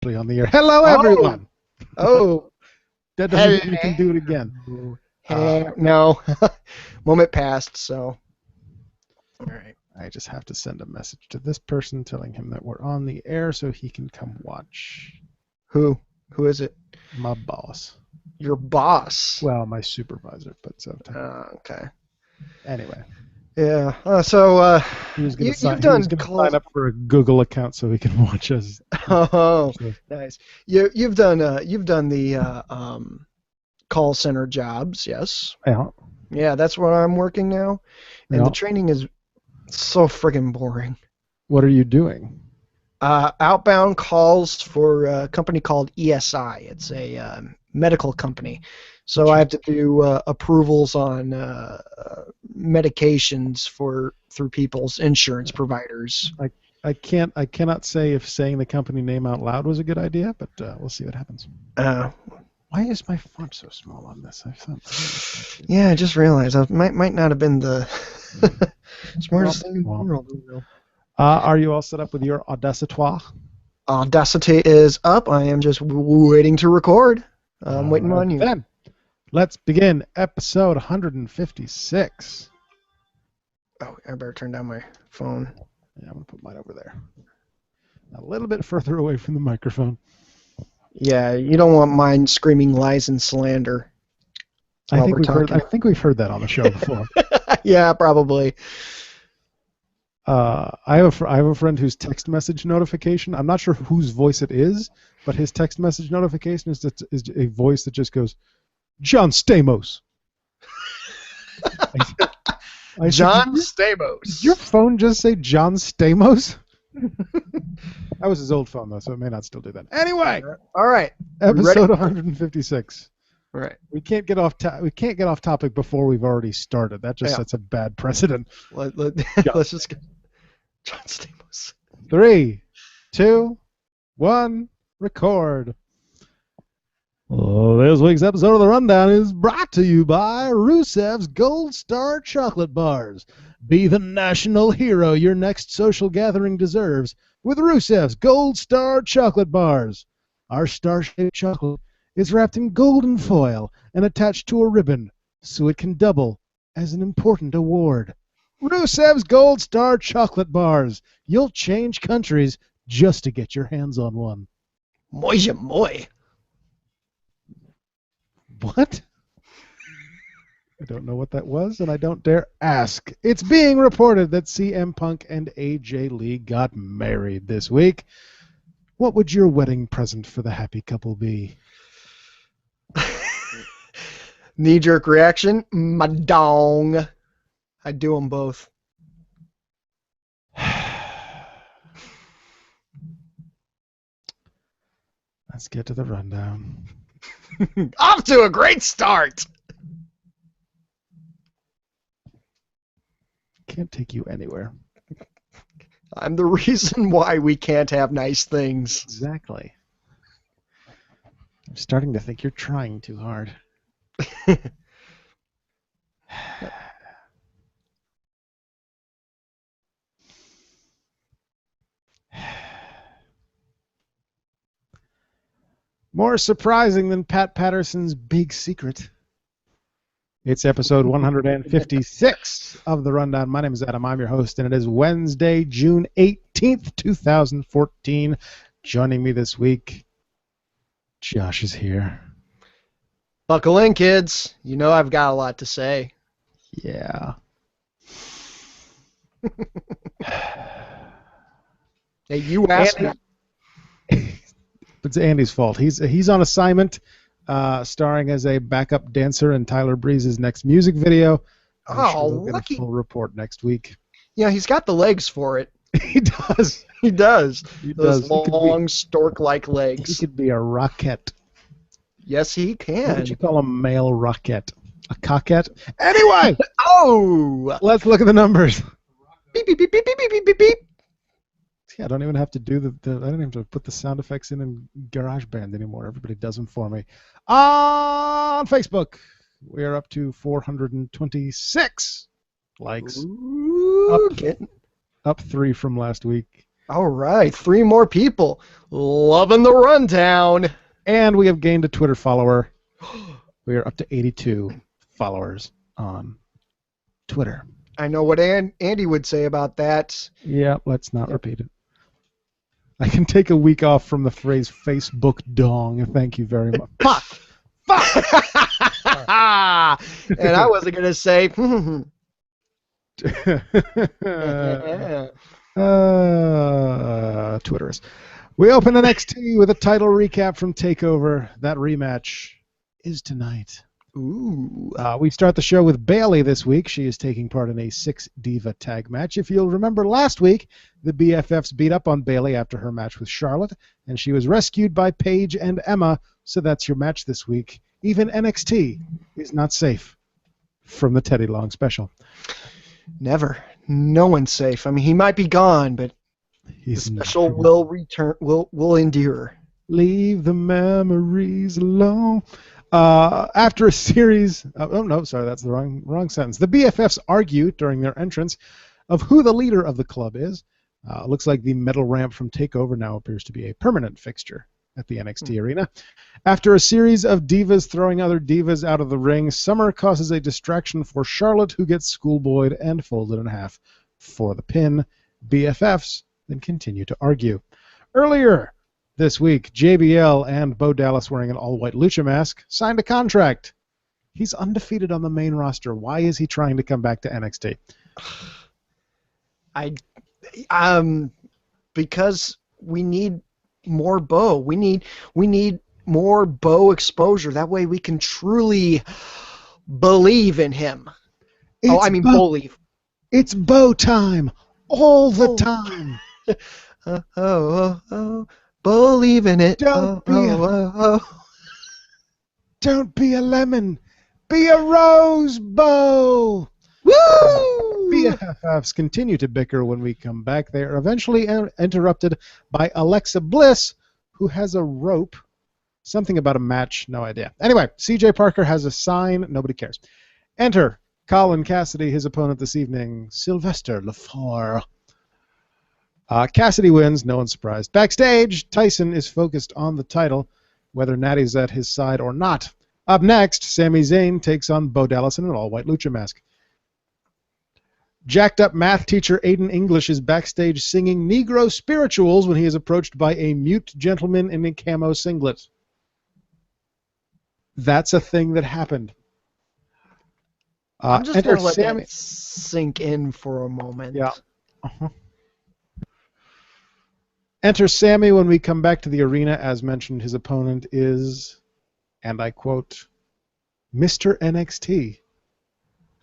On the air. Hello, everyone. Oh, That doesn't mean you can do it again. No. Moment passed, so. All right. I just have to send a message to this person telling him that we're on the air so he can come watch. Who? Who is it? My boss. Your boss. Well, my supervisor, but so. Okay. Anyway. Yeah. He was going to sign up for a Google account so he can watch us. Oh, nice. You've done the call center jobs, yes? Yeah. Yeah, that's where I'm working now, and Yeah. the training is so friggin' boring. What are you doing? Outbound calls for a company called ESI. It's a medical company. So I have to do approvals on medications through people's insurance providers. I cannot say if saying the company name out loud was a good idea, but we'll see what happens. Why is my font so small on this? Yeah, I just realized I might not have been the smartest thing in the world. Are you all set up with your Audacity? Audacity is up. I am just waiting to record. I'm waiting on you. Then, let's begin episode 156. Oh, I better turn down my phone. Yeah, I'm going to put mine over there. A little bit further away from the microphone. Yeah, you don't want mine screaming lies and slander. I think we've heard that on the show before. Yeah, probably. I have a friend whose text message notification, I'm not sure whose voice it is, but his text message notification is a voice that just goes, John Stamos. John Stamos. Did your phone just say John Stamos? That was his old phone, though, so it may not still do that. Anyway, all right, episode 156. Right. We can't get off topic before we've already started. That just sets a bad precedent. Let's just get John Stamos. 3, 2, 1, record. Well, this week's episode of The Rundown is brought to you by Rusev's Gold Star Chocolate Bars. Be the national hero your next social gathering deserves with Rusev's Gold Star Chocolate Bars. Our star-shaped chocolate is wrapped in golden foil and attached to a ribbon so it can double as an important award. Rusev's Gold Star Chocolate Bars. You'll change countries just to get your hands on one. Moi. What? I don't know what that was, and I don't dare ask. It's being reported that CM Punk and AJ Lee got married this week. What would your wedding present for the happy couple be? Knee-jerk reaction, my dong. I'd do them both. Let's get to the rundown. Off to a great start. Can't take you anywhere. I'm the reason why we can't have nice things. Exactly. I'm starting to think you're trying too hard. More surprising than Pat Patterson's big secret. It's episode 156 of The Rundown. My name is Adam. I'm your host, and it is Wednesday, June 18th, 2014. Joining me this week, Josh is here. Buckle in, kids. You know I've got a lot to say. Yeah. Hey, you asked me. It's Andy's fault. He's on assignment, starring as a backup dancer in Tyler Breeze's next music video. We'll get lucky. A full report next week. Yeah, he's got the legs for it. He does. He does. He Those does. long, stork-like He legs. could be a rocket. Yes, he can. What would you call a male rocket? A cockette? Anyway! Oh! Let's look at the numbers. Beep, beep, beep, beep, beep, beep, beep, beep. See, I don't even have to do I don't even have to put the sound effects in GarageBand anymore. Everybody does them for me. On Facebook, we are up to 426 likes. Ooh, Up 3 from last week. All right, 3 more people. Loving the rundown. And we have gained a Twitter follower. We are up to 82 followers on Twitter. I know what Andy would say about that. Yeah, let's not repeat it. I can take a week off from the phrase Facebook dong. Thank you very much. Fuck! And I wasn't going to say, Twitterers. We open NXT with a title recap from TakeOver. That rematch is tonight. ooh. We start the show with Bayley this week. She is taking part in a 6-diva tag match. If you'll remember last week, the BFFs beat up on Bayley after her match with Charlotte, and she was rescued by Paige and Emma, so that's your match this week. Even NXT is not safe from the Teddy Long special. Never. No one's safe. I mean, he might be gone, but the special will return. Will endure. Leave the memories alone. After a series, oh no, sorry, that's the wrong sentence. The BFFs argue during their entrance of who the leader of the club is. Looks like the metal ramp from TakeOver now appears to be a permanent fixture at the NXT arena. After a series of divas throwing other divas out of the ring, Summer causes a distraction for Charlotte, who gets schoolboyed and folded in half for the pin. BFFs then continue to argue. Earlier this week, JBL and Bo Dallas, wearing an all-white lucha mask, signed a contract. He's undefeated on the main roster. Why is he trying to come back to NXT? Because we need more Bo. We need more Bo exposure. That way we can truly believe in him. Believe. It's Bo time all the time. Believe in it. Don't be a lemon. Be a rose, Bo. Woo! BFFs continue to bicker when we come back. They are eventually interrupted by Alexa Bliss, who has a rope. Something about a match, no idea. Anyway, CJ Parker has a sign. Nobody cares. Enter Colin Cassidy, his opponent this evening, Sylvester Lefort. Cassidy wins, no one's surprised. Backstage, Tyson is focused on the title, whether Natty's at his side or not. Up next, Sami Zayn takes on Bo Dallas in an all-white lucha mask. Jacked up math teacher Aiden English is backstage singing Negro spirituals when he is approached by a mute gentleman in a camo singlet. That's a thing that happened. I'm just going to let that sink in for a moment. Yeah. Enter Sammy when we come back to the arena. As mentioned, his opponent is, and I quote, Mr. NXT,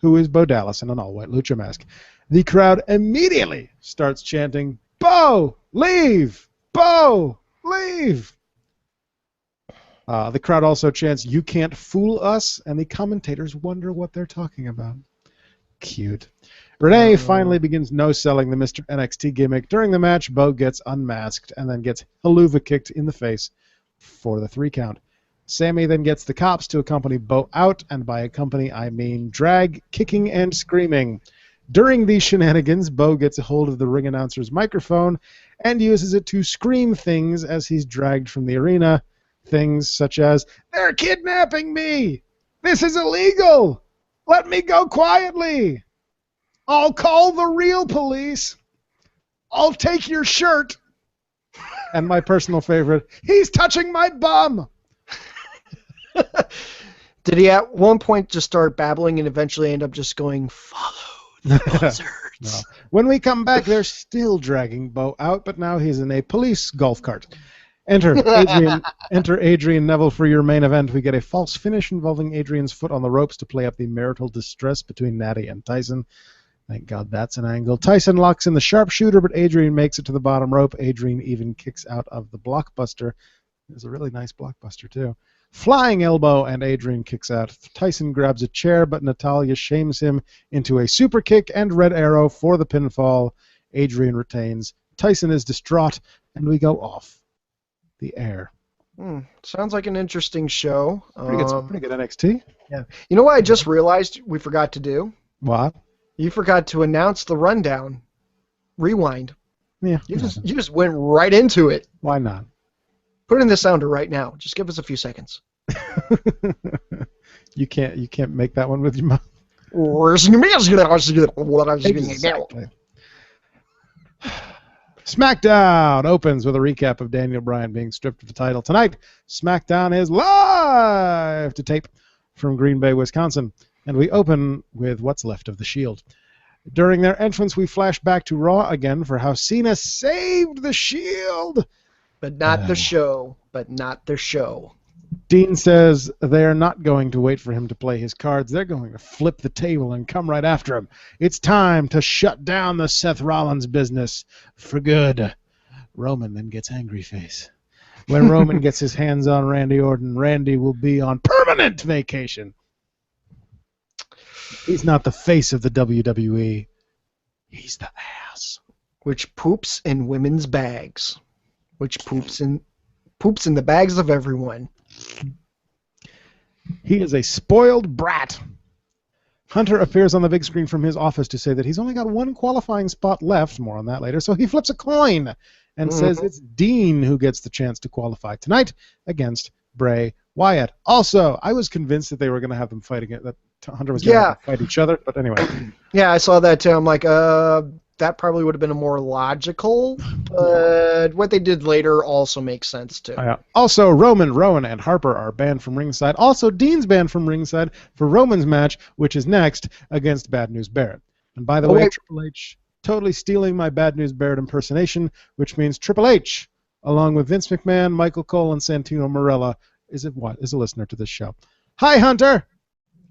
who is Bo Dallas in an all-white lucha mask. The crowd immediately starts chanting, Bo, leave! Bo, leave! The crowd also chants, you can't fool us, and the commentators wonder what they're talking about. Cute. Renee finally begins no-selling the Mr. NXT gimmick. During the match, Bo gets unmasked and then gets haluva kicked in the face for the 3 count. Sammy then gets the cops to accompany Bo out, and by accompany I mean drag, kicking, and screaming. During these shenanigans, Bo gets a hold of the ring announcer's microphone and uses it to scream things as he's dragged from the arena. Things such as, they're kidnapping me! This is illegal! Let me go quietly! I'll call the real police! I'll take your shirt! And my personal favorite, he's touching my bum! Did he at one point just start babbling and eventually end up just going, follow the buzzards? No. When we come back, they're still dragging Bo out, but now he's in a police golf cart. Enter Adrian Neville for your main event. We get a false finish involving Adrian's foot on the ropes to play up the marital distress between Natty and Tyson. Thank God that's an angle. Tyson locks in the sharpshooter, but Adrian makes it to the bottom rope. Adrian even kicks out of the blockbuster. There's a really nice blockbuster, too. Flying elbow, and Adrian kicks out. Tyson grabs a chair, but Natalya shames him into a super kick and red arrow for the pinfall. Adrian retains. Tyson is distraught, and we go off the air. Sounds like an interesting show. Pretty good NXT. Yeah. You know what I just realized we forgot to do? What? You forgot to announce the rundown. Rewind. Yeah. You just went right into it. Why not? Put in the sounder right now. Just give us a few seconds. You can't make that one with your mouth. Exactly. SmackDown opens with a recap of Daniel Bryan being stripped of the title. Tonight, SmackDown is live to tape from Green Bay, Wisconsin. And we open with what's left of the Shield. During their entrance, we flash back to Raw again for how Cena saved the Shield. But not the show. But not the show. Dean says they're not going to wait for him to play his cards. They're going to flip the table and come right after him. It's time to shut down the Seth Rollins business for good. Roman then gets angry face. When Roman gets his hands on Randy Orton, Randy will be on permanent vacation. He's not the face of the WWE. He's the ass. Which poops in women's bags. Which poops in the bags of everyone. He is a spoiled brat. Hunter appears on the big screen from his office to say that he's only got one qualifying spot left. More on that later. So he flips a coin and says it's Dean who gets the chance to qualify tonight against Bray Wyatt. Also, I was convinced that they were going to have them fight again. That Hunter was going to fight each other. But anyway. Yeah, I saw that too. I'm like, that probably would have been a more logical, but what they did later also makes sense too. Also, Rowan, and Harper are banned from ringside. Also, Dean's banned from ringside for Roman's match, which is next against Bad News Barrett. And by the way, Triple H totally stealing my Bad News Barrett impersonation, which means Triple H, along with Vince McMahon, Michael Cole, and Santino Marella, is a listener to this show. Hi, Hunter.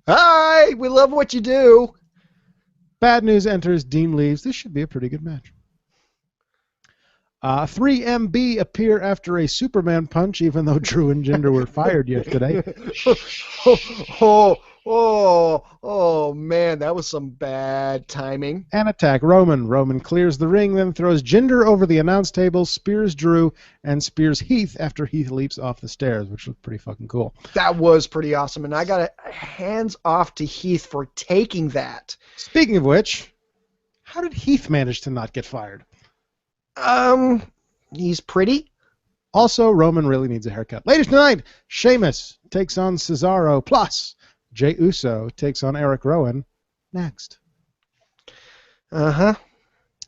Hi, we love what you do. Bad News enters, Dean leaves. This should be a pretty good match. 3MB appear after a Superman punch, even though Drew and Jinder were fired yesterday. Oh, man, that was some bad timing. And attack Roman. Roman clears the ring, then throws Jinder over the announce table, spears Drew, and spears Heath after Heath leaps off the stairs, which looked pretty fucking cool. That was pretty awesome, and I got hands off to Heath for taking that. Speaking of which, how did Heath manage to not get fired? He's pretty. Also, Roman really needs a haircut. Later tonight, Sheamus takes on Cesaro, plus Jey Uso takes on Eric Rowan next. Enter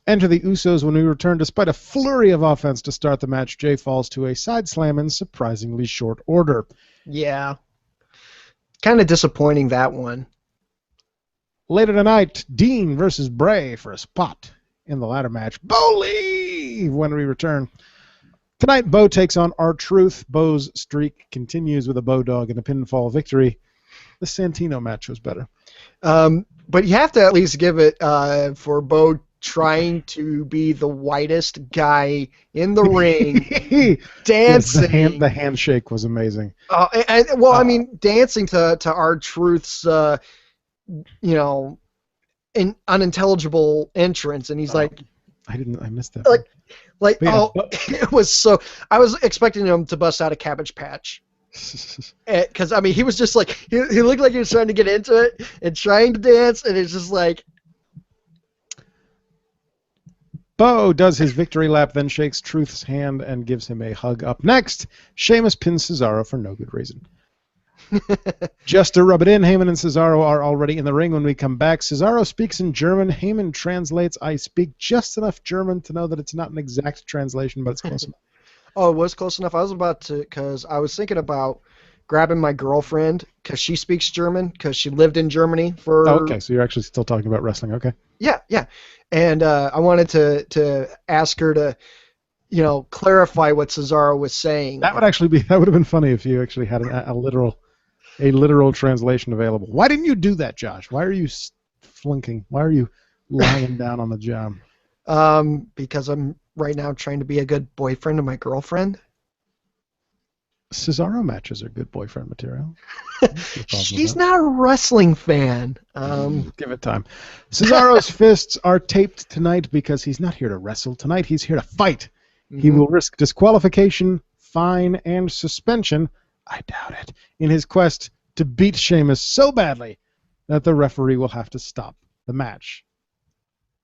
the Usos when we return. Despite a flurry of offense to start the match, Jey falls to a side slam in surprisingly short order. Yeah. Kind of disappointing, that one. Later tonight, Dean versus Bray for a spot in the ladder match. Believe when we return. Tonight, Bo takes on R-Truth. Bo's streak continues with a Bo Dog and a pinfall victory. The Santino match was better. But you have to at least give it for Bo trying to be the whitest guy in the ring, dancing. Yes, the handshake was amazing. I mean, dancing to R-Truth's, unintelligible entrance, and he's like, I missed that. It was so. I was expecting him to bust out a Cabbage Patch. Because I mean, he was just like he looked like he was trying to get into it and trying to dance, and it's just like. Bo does his victory lap, then shakes Truth's hand and gives him a hug. Up next, Sheamus pins Cesaro for no good reason. Just to rub it in, Heyman and Cesaro are already in the ring when we come back. Cesaro speaks in German. Heyman translates. I speak just enough German to know that it's not an exact translation, but it's close enough. Oh, it was close enough. I was about to, because I was thinking about grabbing my girlfriend, because she speaks German, because she lived in Germany for... Oh, okay, so you're actually still talking about wrestling, okay. Yeah. And I wanted to ask her to, clarify what Cesaro was saying. That would have been funny if you actually had a literal translation available. Why didn't you do that, Josh? Why are you flinking? Why are you lying down on the job? Because I'm right now trying to be a good boyfriend to my girlfriend. Cesaro matches are good boyfriend material. She's not a wrestling fan. Give it time. Cesaro's fists are taped tonight because he's not here to wrestle. Tonight he's here to fight. Mm-hmm. He will risk disqualification, fine, and suspension, I doubt it, in his quest to beat Sheamus so badly that the referee will have to stop the match.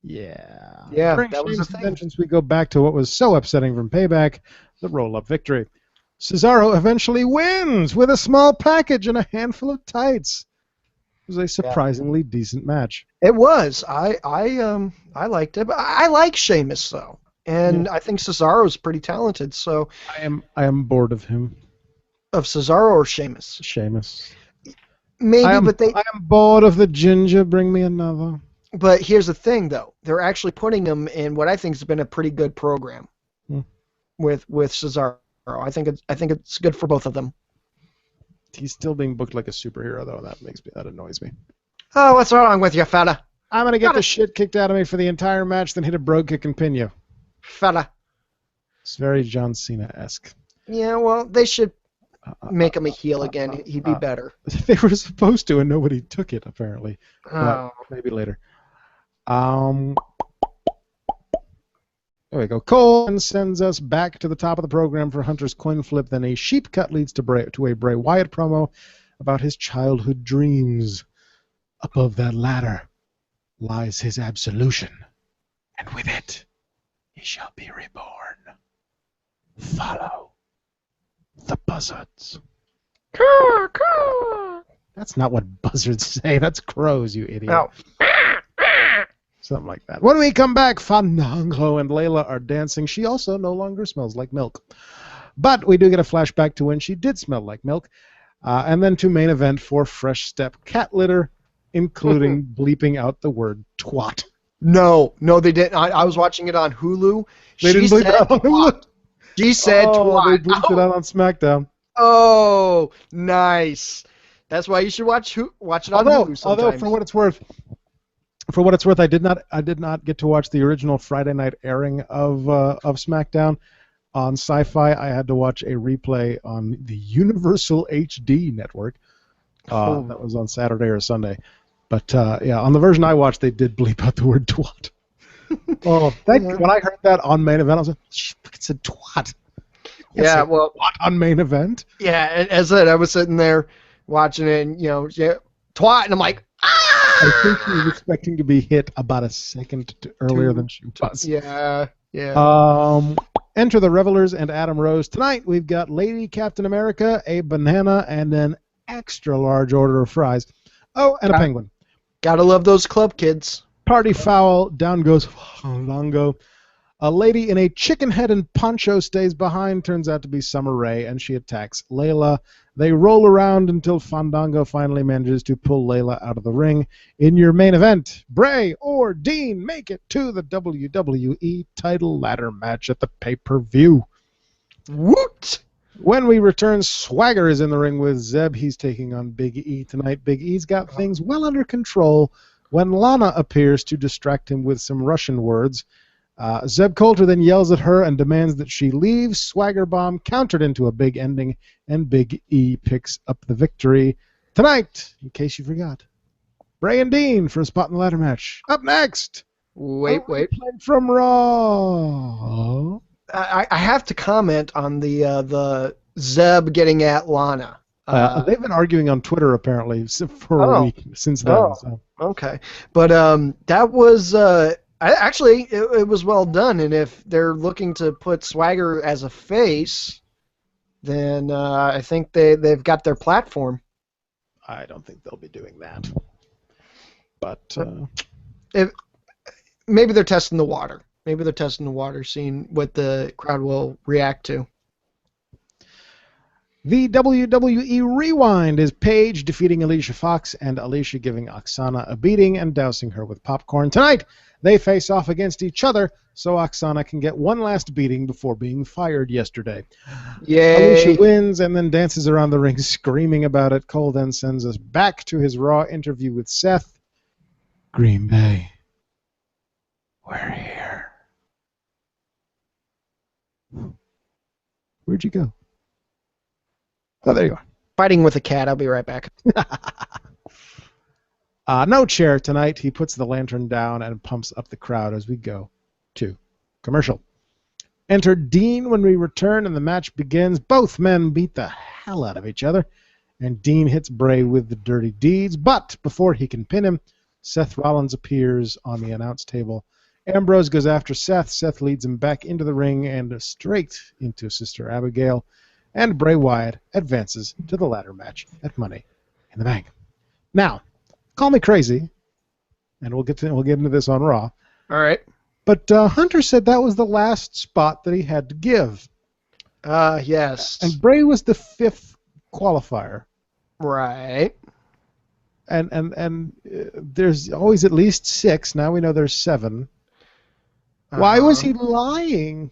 Yeah. Yeah, During that was the Sheamus' thing. entrance, we go back to what was so upsetting from Payback, the roll-up victory. Cesaro eventually wins with a small package and a handful of tights. It was a surprisingly decent match. It was. I liked it, but I like Sheamus though, and I think Cesaro's pretty talented. So I am bored of him. of Cesaro or Sheamus, Sheamus. maybe, I but am bored of the ginger. Bring me another. But here's the thing, though. They're actually putting him in what I think has been a pretty good program with Cesaro. I think it's good for both of them. He's still being booked like a superhero, though. That annoys me. Oh, what's wrong with you, fella? I'm gonna get the shit kicked out of me for the entire match, then hit a brogue kick and pin you. Fella. It's very John Cena-esque. Yeah, well, they should make him a heel again. He'd be better. They were supposed to, and nobody took it, apparently. Oh. But maybe later. There we go. Cole sends us back to the top of the program for Hunter's coin flip. Then a sheep cut leads to a Bray Wyatt promo about his childhood dreams. Above that ladder lies his absolution, and with it he shall be reborn. Follow the buzzards. Caw, caw. That's not what buzzards say. That's crows, you idiot. Oh. Something like that. When we come back, Fandango and Layla are dancing. She also no longer smells like milk. But we do get a flashback to when she did smell like milk. And then to main event for Fresh Step cat litter, including bleeping out the word twat. No, they didn't. I was watching it on Hulu. They didn't bleep it out on Hulu? She said twat. They bleeped it out on SmackDown. Oh, nice. That's why you should watch it on Hulu sometimes. Although for what it's worth, I did not get to watch the original Friday night airing of SmackDown on Sci-Fi. I had to watch a replay on the Universal HD network. That was on Saturday or Sunday. But yeah, on the version I watched, they did bleep out the word twat. When I heard that on main event, I was like, it's a twat. Yeah, well, twat on main event. Yeah, and as I said, I was sitting there watching it, and twat, and I'm like, ah! I think she was expecting to be hit about a second earlier than she was. Yeah. Enter the Revelers and Adam Rose. Tonight we've got Lady Captain America, a banana, and an extra large order of fries. Oh, and a penguin. Gotta love those club kids. Party foul. Down goes Fandango. A lady in a chicken head and poncho stays behind. Turns out to be Summer Rae, and she attacks Layla. They roll around until Fandango finally manages to pull Layla out of the ring. In your main event, Bray or Dean make it to the WWE title ladder match at the pay-per-view. Woot! When we return, Swagger is in the ring with Zeb. He's taking on Big E tonight. Big E's got things well under control when Lana appears to distract him with some Russian words. Zeb Coulter then yells at her and demands that she leave. Swagger Bomb countered into a big ending, and Big E picks up the victory. Tonight, in case you forgot, Bray and Dean for a spot in the ladder match. Up next, wait. From Raw. I have to comment on the Zeb getting at Lana. They've been arguing on Twitter apparently for a week since then. So. Okay, but that was actually it was well done, and if they're looking to put Swagger as a face, then I think they've got their platform. I don't think they'll be doing that, but maybe they're testing the water. Maybe they're testing the water, seeing what the crowd will react to. The WWE Rewind is Paige defeating Alicia Fox and Alicia giving Oksana a beating and dousing her with popcorn. Tonight, they face off against each other so Oksana can get one last beating before being fired yesterday. Yay! Alicia wins and then dances around the ring screaming about it. Cole then sends us back to his Raw interview with Seth. Green Bay. We're here. Where'd you go? Oh, there you are. Fighting with a cat. I'll be right back. No chair tonight. He puts the lantern down and pumps up the crowd as we go to commercial. Enter Dean when we return and the match begins. Both men beat the hell out of each other, and Dean hits Bray with the dirty deeds. But before he can pin him, Seth Rollins appears on the announce table. Ambrose goes after Seth. Seth leads him back into the ring and straight into Sister Abigail. And Bray Wyatt advances to the ladder match at Money in the Bank. Now, call me crazy, and we'll get into this on Raw. All right. But Hunter said that was the last spot that he had to give. Yes. And Bray was the 5th qualifier. Right. And there's always at least 6. Now we know there's 7. Why was he lying?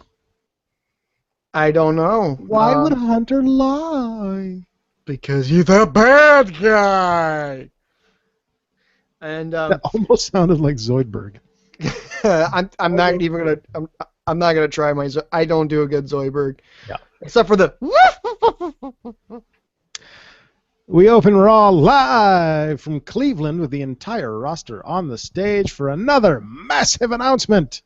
I don't know. Why would Hunter lie? Because he's a bad guy. And that almost sounded like Zoidberg. I'm not even gonna. I'm not gonna try my. I don't do a good Zoidberg. Yeah. Except for the. We open Raw live from Cleveland with the entire roster on the stage for another massive announcement.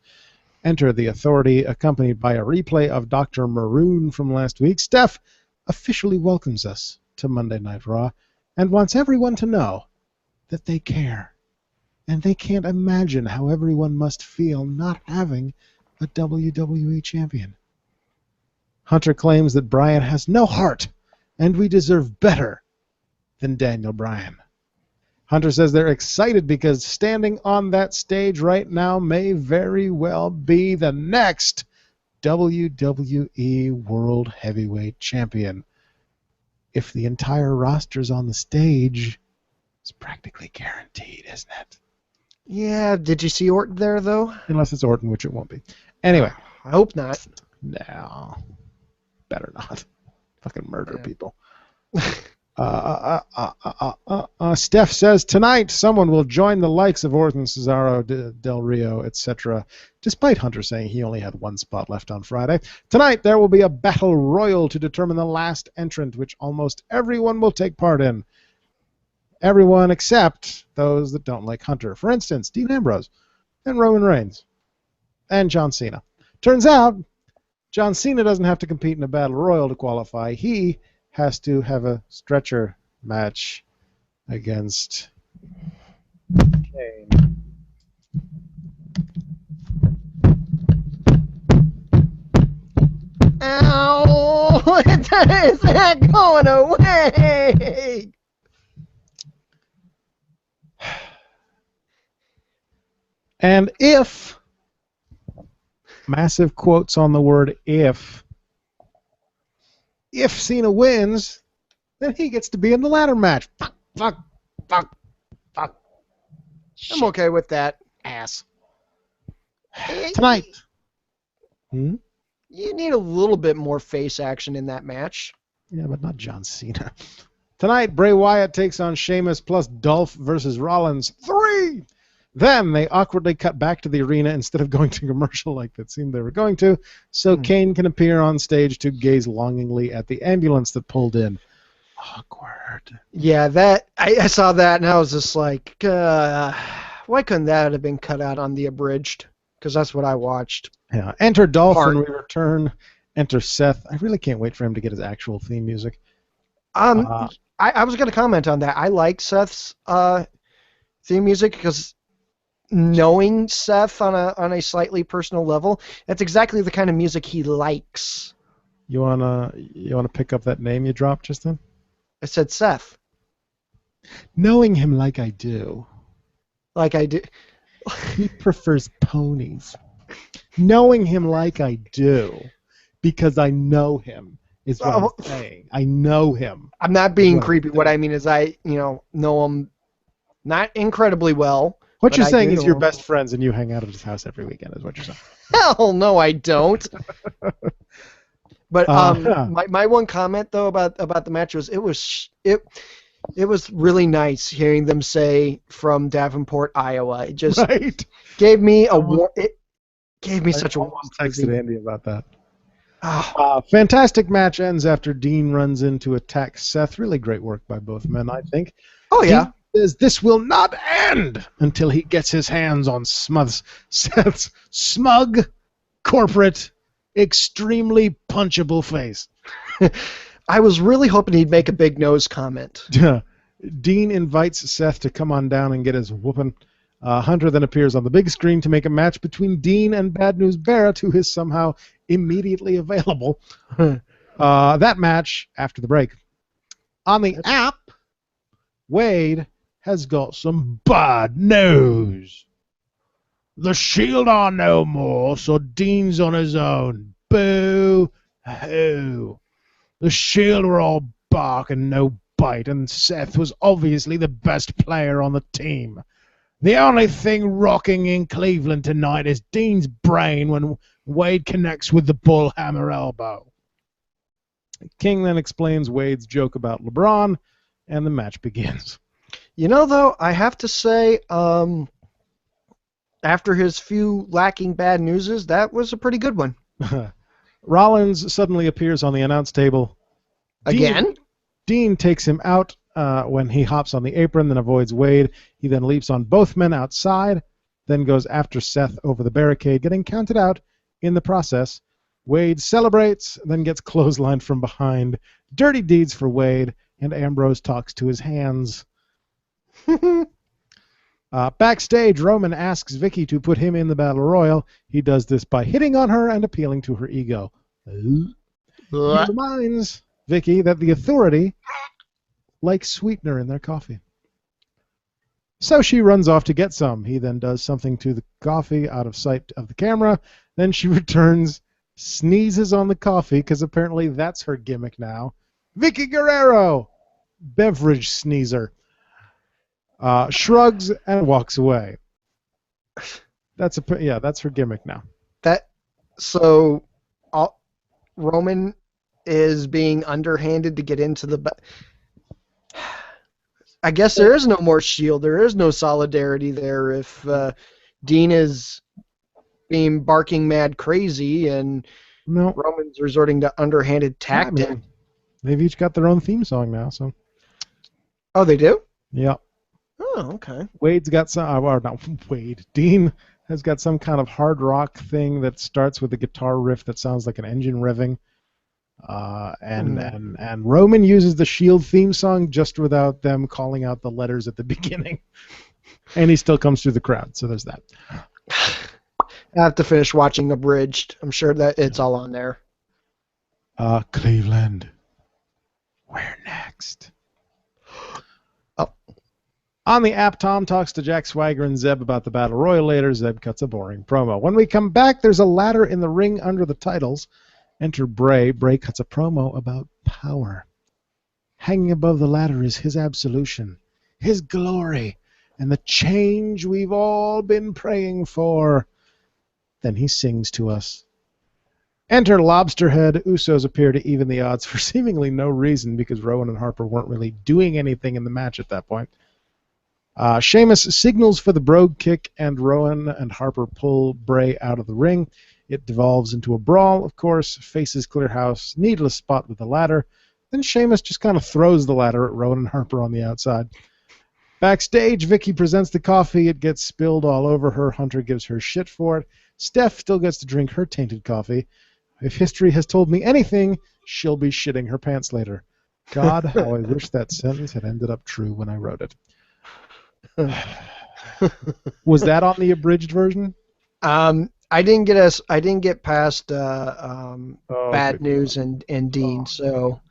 Enter the Authority, accompanied by a replay of Dr. Maroon from last week. Steph officially welcomes us to Monday Night Raw and wants everyone to know that they care. And they can't imagine how everyone must feel not having a WWE champion. Hunter claims that Bryan has no heart, and we deserve better than Daniel Bryan. Hunter says they're excited because standing on that stage right now may very well be the next WWE World Heavyweight Champion. If the entire roster's on the stage, it's practically guaranteed, isn't it? Yeah, did you see Orton there, though? Unless it's Orton, which it won't be. Anyway. I hope not. No. Better not. Fucking murder people. Steph says, tonight someone will join the likes of Orton, Cesaro, Del Rio, etc. Despite Hunter saying he only had 1 spot left on Friday. Tonight there will be a battle royal to determine the last entrant, which almost everyone will take part in. Everyone except those that don't like Hunter. For instance, Dean Ambrose and Roman Reigns and John Cena. Turns out, John Cena doesn't have to compete in a battle royal to qualify. He has to have a stretcher match against Kane. Ow! Is that going away? And if, massive quotes on the word if Cena wins, then he gets to be in the ladder match. Fuck. I'm okay with that. Ass. Tonight. You need a little bit more face action in that match. Yeah, but not John Cena. Tonight, Bray Wyatt takes on Sheamus plus Dolph versus Rollins. 3! Then they awkwardly cut back to the arena instead of going to commercial like that seemed they were going to, so Kane can appear on stage to gaze longingly at the ambulance that pulled in. Awkward. Yeah, that I saw that and I was just like, why couldn't that have been cut out on the abridged? Because that's what I watched. Yeah. Enter Dolph and we return. Enter Seth. I really can't wait for him to get his actual theme music. I was going to comment on that. I like Seth's theme music because knowing Seth on a slightly personal level, that's exactly the kind of music he likes. You wanna pick up that name you dropped just then? I said Seth. Knowing him like I do. Like I do. He prefers ponies. Knowing him like I do, because I know him, is what I'm saying. I know him. I'm not being creepy. What I mean is I know him not incredibly well. What you're saying is you're best friends and you hang out at his house every weekend is what you're saying. Hell no, I don't. But my one comment though about the match was it was really nice hearing them say from Davenport, Iowa. It just gave me such a warm. Texted Andy about that. Fantastic match ends after Dean runs in to attack Seth. Really great work by both men, I think. Oh yeah. Dean says this will not end until he gets his hands on Seth's smug, corporate, extremely punchable face. I was really hoping he'd make a big nose comment. Dean invites Seth to come on down and get his whooping. Hunter then appears on the big screen to make a match between Dean and Bad News Barrett, who is somehow immediately available. That match after the break. On the app, Wade has got some bad news. The Shield are no more, so Dean's on his own. Boo-hoo. The Shield were all bark and no bite, and Seth was obviously the best player on the team. The only thing rocking in Cleveland tonight is Dean's brain when Wade connects with the bullhammer elbow. King then explains Wade's joke about LeBron, and the match begins. You know, though, I have to say, after his few lacking bad newses, that was a pretty good one. Rollins suddenly appears on the announce table. Again? Dean takes him out when he hops on the apron, then avoids Wade. He then leaps on both men outside, then goes after Seth over the barricade, getting counted out in the process. Wade celebrates, then gets clotheslined from behind. Dirty deeds for Wade, and Ambrose talks to his hands. Backstage, Roman asks Vicky to put him in the Battle Royal. He does this by hitting on her and appealing to her ego. He reminds Vicky that the Authority likes sweetener in their coffee. So she runs off to get some. He then does something to the coffee out of sight of the camera. Then she returns, sneezes on the coffee, because apparently that's her gimmick now. Vicky Guerrero, beverage sneezer. Shrugs and walks away. That's her gimmick now. So Roman is being underhanded to get into the... I guess there is no more Shield. There is no solidarity there if Dean is being barking mad crazy and Roman's resorting to underhanded tactics. They've each got their own theme song now. So. Oh, they do? Yeah. Oh, okay. Wade's got some... not Wade. Dean has got some kind of hard rock thing that starts with a guitar riff that sounds like an engine revving. And Roman uses the Shield theme song just without them calling out the letters at the beginning. And he still comes through the crowd, so there's that. I have to finish watching Abridged. I'm sure that it's all on there. Cleveland. Where next? Oh. On the app, Tom talks to Jack Swagger and Zeb about the Battle Royal later. Zeb cuts a boring promo. When we come back, there's a ladder in the ring under the titles. Enter Bray. Bray cuts a promo about power. Hanging above the ladder is his absolution, his glory, and the change we've all been praying for. Then he sings to us. Enter Lobsterhead. Usos appear to even the odds for seemingly no reason because Rowan and Harper weren't really doing anything in the match at that point. Sheamus signals for the Brogue Kick, and Rowan and Harper pull Bray out of the ring. It devolves into a brawl, of course. Faces clear house. Needless spot with the ladder. Then Sheamus just kind of throws the ladder at Rowan and Harper on the outside. Backstage, Vicky presents the coffee. It gets spilled all over her. Hunter gives her shit for it. Steph still gets to drink her tainted coffee. If history has told me anything, she'll be shitting her pants later. God, how I wish that sentence had ended up true when I wrote it. Was that on the abridged version? I didn't get past Bad News and Dean, so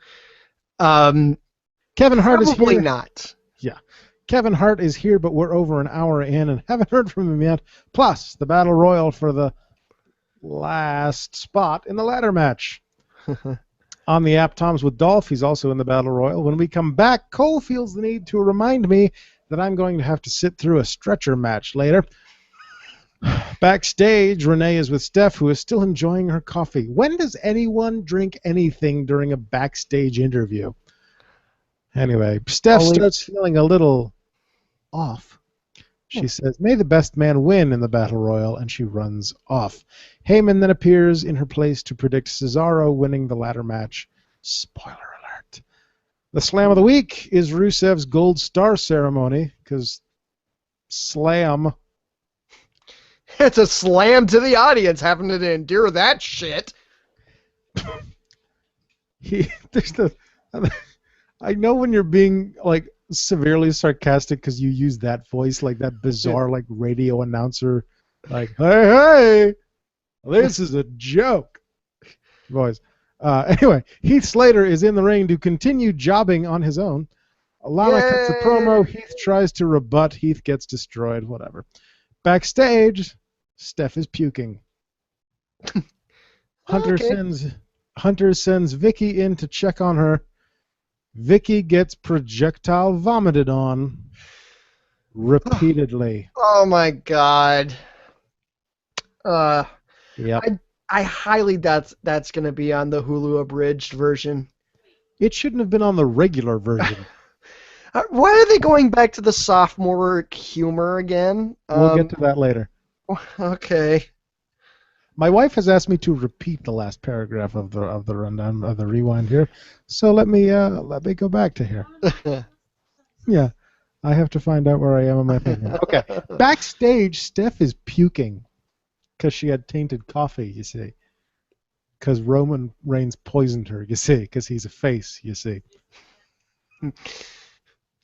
Kevin Hart is here. Probably not. Yeah. Kevin Hart is here, but we're over an hour in and haven't heard from him yet. Plus, the Battle Royal for the last spot in the ladder match. On the app, Tom's with Dolph. He's also in the Battle Royal. When we come back, Cole feels the need to remind me that I'm going to have to sit through a stretcher match later. Backstage, Renee is with Steph, who is still enjoying her coffee. When does anyone drink anything during a backstage interview? Anyway, Steph starts feeling a little off. She says, "May the best man win in the Battle Royal," and she runs off. Heyman then appears in her place to predict Cesaro winning the ladder match. Spoiler alert. The Slam of the Week is Rusev's Gold Star ceremony, because Slam... It's a slam to the audience having to endure that shit. I know when you're being, like, severely sarcastic because you use that voice, like that bizarre, like radio announcer, like, hey, this is a joke voice. Anyway, Heath Slater is in the ring to continue jobbing on his own. Lana cuts a promo. Heath tries to rebut. Heath gets destroyed. Whatever. Backstage, Steph is puking. Hunter sends Vicky in to check on her. Vicky gets projectile vomited on repeatedly. Oh my God. Yep. I highly doubt that's going to be on the Hulu abridged version. It shouldn't have been on the regular version. Why are they going back to the sophomore humor again? We'll get to that later. Okay. My wife has asked me to repeat the last paragraph of the rundown of the rewind here, so let me go back to here. Yeah, I have to find out where I am on my thing. Okay, backstage, Steph is puking because she had tainted coffee. You see, because Roman Reigns poisoned her. You see, because he's a face. You see.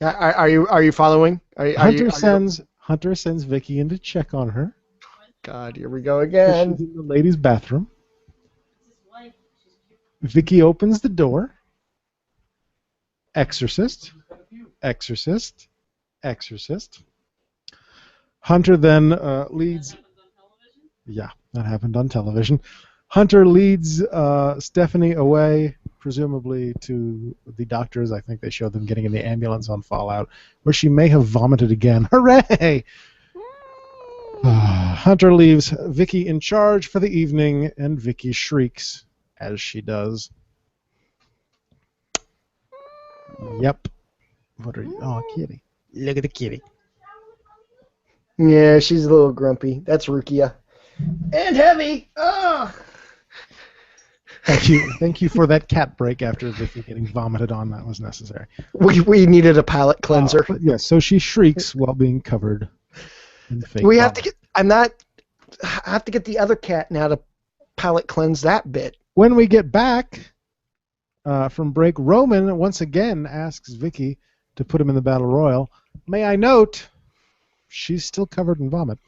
Are you following? Hunter sends Vicky in to check on her. God, here we go again. She's in the ladies' bathroom. Vicky opens the door. Exorcist. Exorcist. Exorcist. Hunter then leads... Yeah, that happened on television. Hunter leads Stephanie away, presumably to the doctors. I think they showed them getting in the ambulance on Fallout, where she may have vomited again. Hooray! Hunter leaves Vicky in charge for the evening, and Vicky shrieks as she does. Yep. What are you? Oh, kitty. Look at the kitty. Yeah, she's a little grumpy. That's Rukia. And heavy. Oh. Thank you for that cat break after Vicky getting vomited on. That was necessary. We needed a palate cleanser. Yes, so she shrieks while being covered. We have to get. I have to get the other cat now to palate cleanse that bit. When we get back from break, Roman once again asks Vicky to put him in the battle royal. May I note, she's still covered in vomit.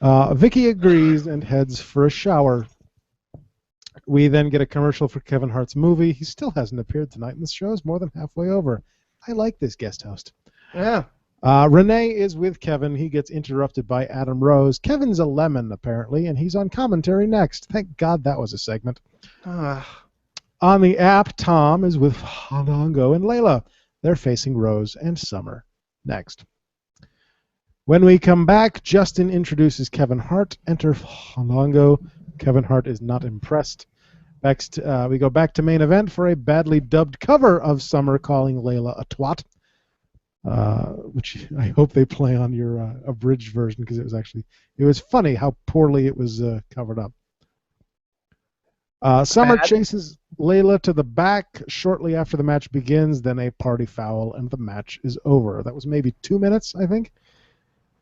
Vicky agrees and heads for a shower. We then get a commercial for Kevin Hart's movie. He still hasn't appeared tonight, and the show is more than halfway over. I like this guest host. Yeah. Renee is with Kevin. He gets interrupted by Adam Rose. Kevin's a lemon, apparently, and he's on commentary next. Thank God that was a segment. On the app, Tom is with Fandango and Layla. They're facing Rose and Summer next. When we come back, Justin introduces Kevin Hart. Enter Fandango. Kevin Hart is not impressed. Next, we go back to main event for a badly dubbed cover of Summer calling Layla a twat. Which I hope they play on your abridged version, because it was funny how poorly it was covered up. Summer chases Layla to the back shortly after the match begins, then a party foul, and the match is over. That was maybe 2 minutes, I think.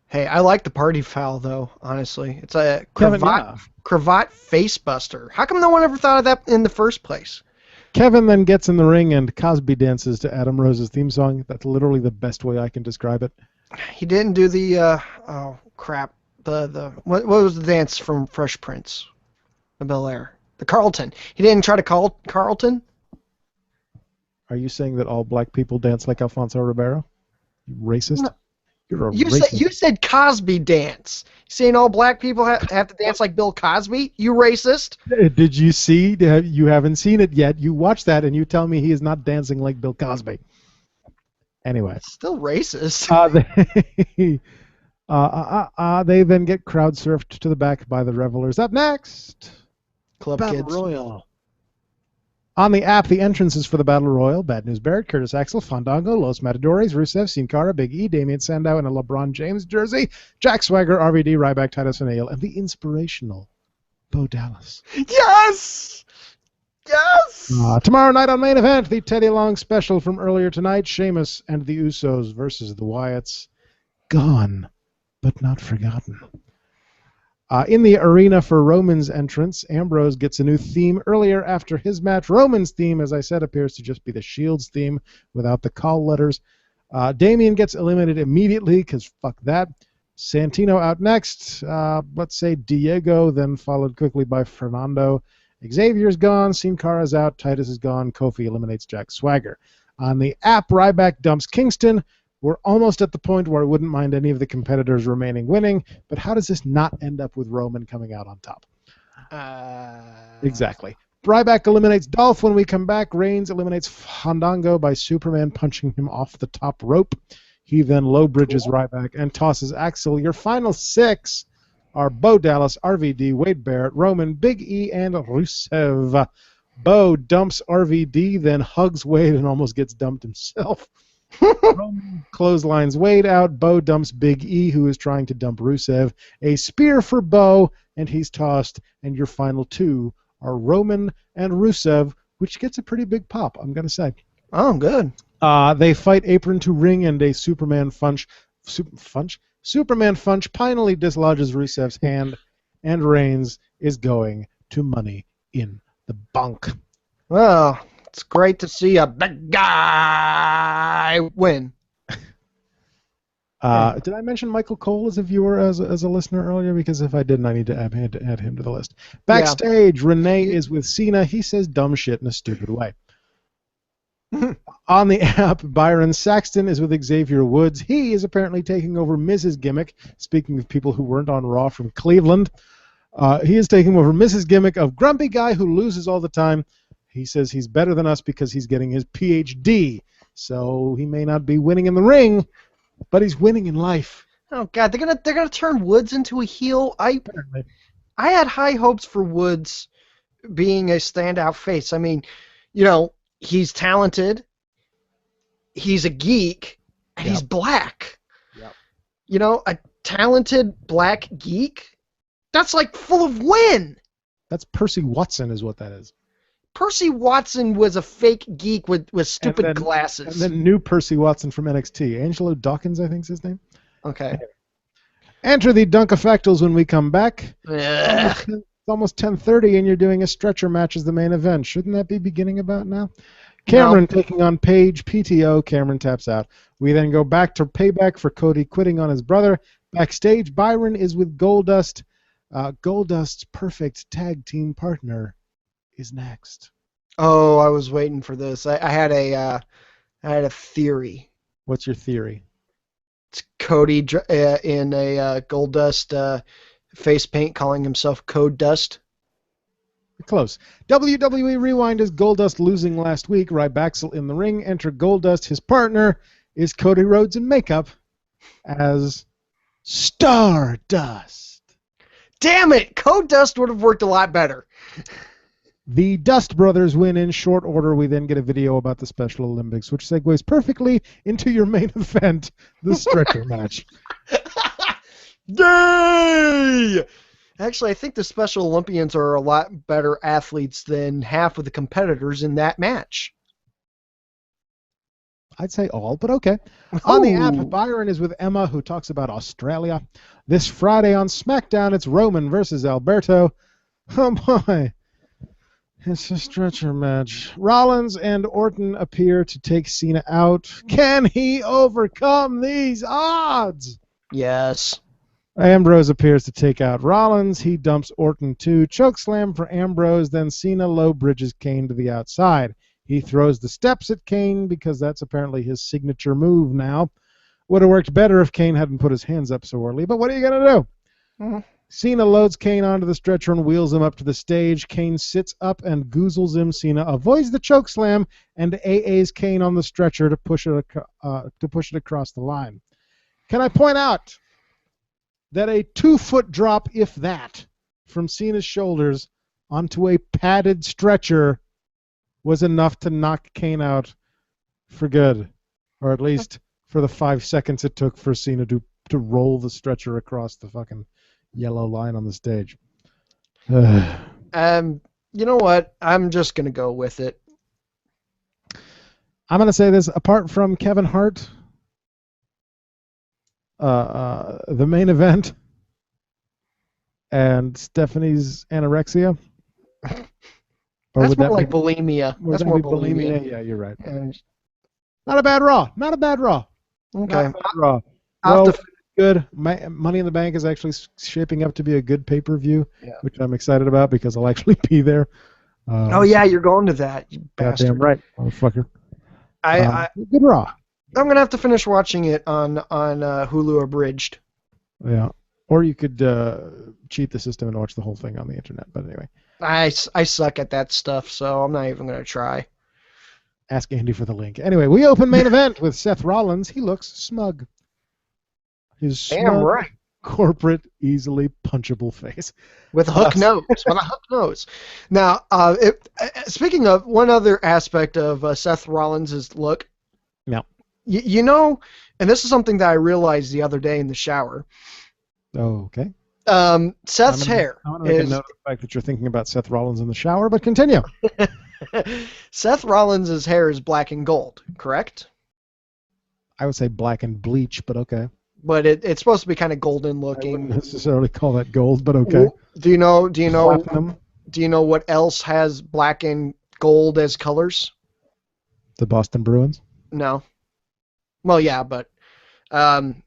Hey, I like the party foul, though, honestly. It's a cravat face buster. How come no one ever thought of that in the first place? Kevin then gets in the ring and Cosby dances to Adam Rose's theme song. That's literally the best way I can describe it. He didn't do the oh crap. What was the dance from Fresh Prince of Bel-Air? The Carlton. He didn't try to call Carlton? Are you saying that all black people dance like Alfonso Ribeiro? You racist? No. You're a racist. You said Cosby dance. You saying all black people have to dance like Bill Cosby? You racist? Did you see? You haven't seen it yet. You watch that and you tell me he is not dancing like Bill Cosby. Anyway. Still racist. They then get crowd surfed to the back by the revelers. Up next, Club Battle Kids. Royal. On the app, the entrances for the Battle Royal: Bad News Barrett, Curtis Axel, Fandango, Los Matadores, Rusev, Sin Cara, Big E, Damian Sandow in a LeBron James jersey, Jack Swagger, RVD, Ryback, Titus O'Neil, and the inspirational Bo Dallas. Yes! Yes! Tomorrow night on Main Event, the Teddy Long special from earlier tonight, Sheamus and the Usos versus the Wyatts. Gone, but not forgotten. In the arena for Roman's entrance, Ambrose gets a new theme earlier after his match. Roman's theme, as I said, appears to just be the Shield's theme without the call letters. Damian gets eliminated immediately because fuck that. Santino out next. Let's say Diego, then followed quickly by Fernando. Xavier's gone. Sin Cara's out. Titus is gone. Kofi eliminates Jack Swagger. On the app, Ryback dumps Kingston. We're almost at the point where I wouldn't mind any of the competitors remaining winning, but how does this not end up with Roman coming out on top? Exactly. Ryback eliminates Dolph when we come back. Reigns eliminates Fandango by Superman punching him off the top rope. He then low bridges Ryback and tosses Axel. Your final 6 are Bo Dallas, RVD, Wade Barrett, Roman, Big E, and Rusev. Bo dumps RVD, then hugs Wade and almost gets dumped himself. Roman clotheslines Wade out. Bo dumps Big E, who is trying to dump Rusev. A spear for Bo, and he's tossed. And your final 2 are Roman and Rusev, which gets a pretty big pop, I'm going to say. Oh, good. They fight apron to ring, and a Superman punch finally dislodges Rusev's hand, and Reigns is going to Money in the Bank. Well, it's great to see a big guy win. Did I mention Michael Cole as a viewer, as a listener earlier? Because if I didn't, I need to add him to the list. Backstage, Renee is with Cena. He says dumb shit in a stupid way. On the app, Byron Saxton is with Xavier Woods. He is apparently taking over Mrs. Gimmick. Speaking of people who weren't on Raw from Cleveland, he is taking over Mrs. Gimmick of grumpy guy who loses all the time. He says he's better than us because he's getting his PhD. So he may not be winning in the ring, but he's winning in life. Oh God, they're gonna turn Woods into a heel. I had high hopes for Woods being a standout face. I mean, he's talented, he's a geek, and he's black. Yep. A talented black geek, that's like full of win. That's Percy Watson is what that is. Percy Watson was a fake geek with stupid glasses. And then new Percy Watson from NXT. Angelo Dawkins, I think is his name. Okay. Enter the Dunkafactals when we come back. It's almost 10:30 and you're doing a stretcher match as the main event. Shouldn't that be beginning about now? Cameron taking on Paige. PTO. Cameron taps out. We then go back to payback for Cody quitting on his brother. Backstage, Byron is with Goldust. Goldust's perfect tag team partner is next. Oh, I was waiting for this. I had a theory. What's your theory? It's Cody in a Goldust face paint calling himself Code Dust. Close. WWE Rewind is Goldust losing last week. Rybaxel in the ring. Enter Goldust. His partner is Cody Rhodes in makeup as Stardust. Damn it! Code Dust would have worked a lot better. The Dust Brothers win in short order. We then get a video about the Special Olympics, which segues perfectly into your main event, the stretcher match. Yay! Actually, I think the Special Olympians are a lot better athletes than half of the competitors in that match. I'd say all, but okay. On the app, Byron is with Emma, who talks about Australia. This Friday on SmackDown, it's Roman versus Alberto. Oh, boy. It's a stretcher match. Rollins and Orton appear to take Cena out. Can he overcome these odds? Yes. Ambrose appears to take out Rollins. He dumps Orton too. Chokeslam for Ambrose. Then Cena low bridges Kane to the outside. He throws the steps at Kane because that's apparently his signature move now. Would have worked better if Kane hadn't put his hands up so early, but what are you going to do? Mm-hmm. Cena loads Kane onto the stretcher and wheels him up to the stage. Kane sits up and goozles him. Cena avoids the chokeslam and AA's Kane on the stretcher to push it across the line. Can I point out that a 2-foot drop, if that, from Cena's shoulders onto a padded stretcher was enough to knock Kane out for good, or at least for the 5 seconds it took for Cena to roll the stretcher across the fucking yellow line on the stage. You know what? I'm just going to go with it. I'm going to say this. Apart from Kevin Hart, the main event, and Stephanie's anorexia. Or That's would more that like be, bulimia. would That's that more be bulimia? bulimia. Yeah, you're right. And- Not a bad Raw. Not a bad Raw. Not okay. a bad Raw. I'll Well, have to, good. Money in the Bank is actually shaping up to be a good pay-per-view, yeah. which I'm excited about because I'll actually be there. Oh yeah, you're going to that, you bastard. Goddamn right, motherfucker. I Good Raw. I'm gonna have to finish watching it on Hulu abridged. Yeah. Or you could cheat the system and watch the whole thing on the internet. But anyway, I suck at that stuff, so I'm not even gonna try. ask Andy for the link. Anyway, we open main event with Seth Rollins. He looks smug. His Damn smug, right. corporate, easily punchable face. With a hook nose. With a hook nose. Now, speaking of one other aspect of Seth Rollins' look. Yeah. You know, and this is something that I realized the other day in the shower. Oh, okay. Seth's hair. I want to make a note of the fact that you're thinking about Seth Rollins in the shower, but continue. Seth Rollins' hair is black and gold, correct? I would say black and bleach, but okay. But it's supposed to be kind of golden looking. I wouldn't necessarily call that gold, but okay. Do you know Platinum. Do you know what else has black and gold as colors? The Boston Bruins. No. Well, yeah, but Iowa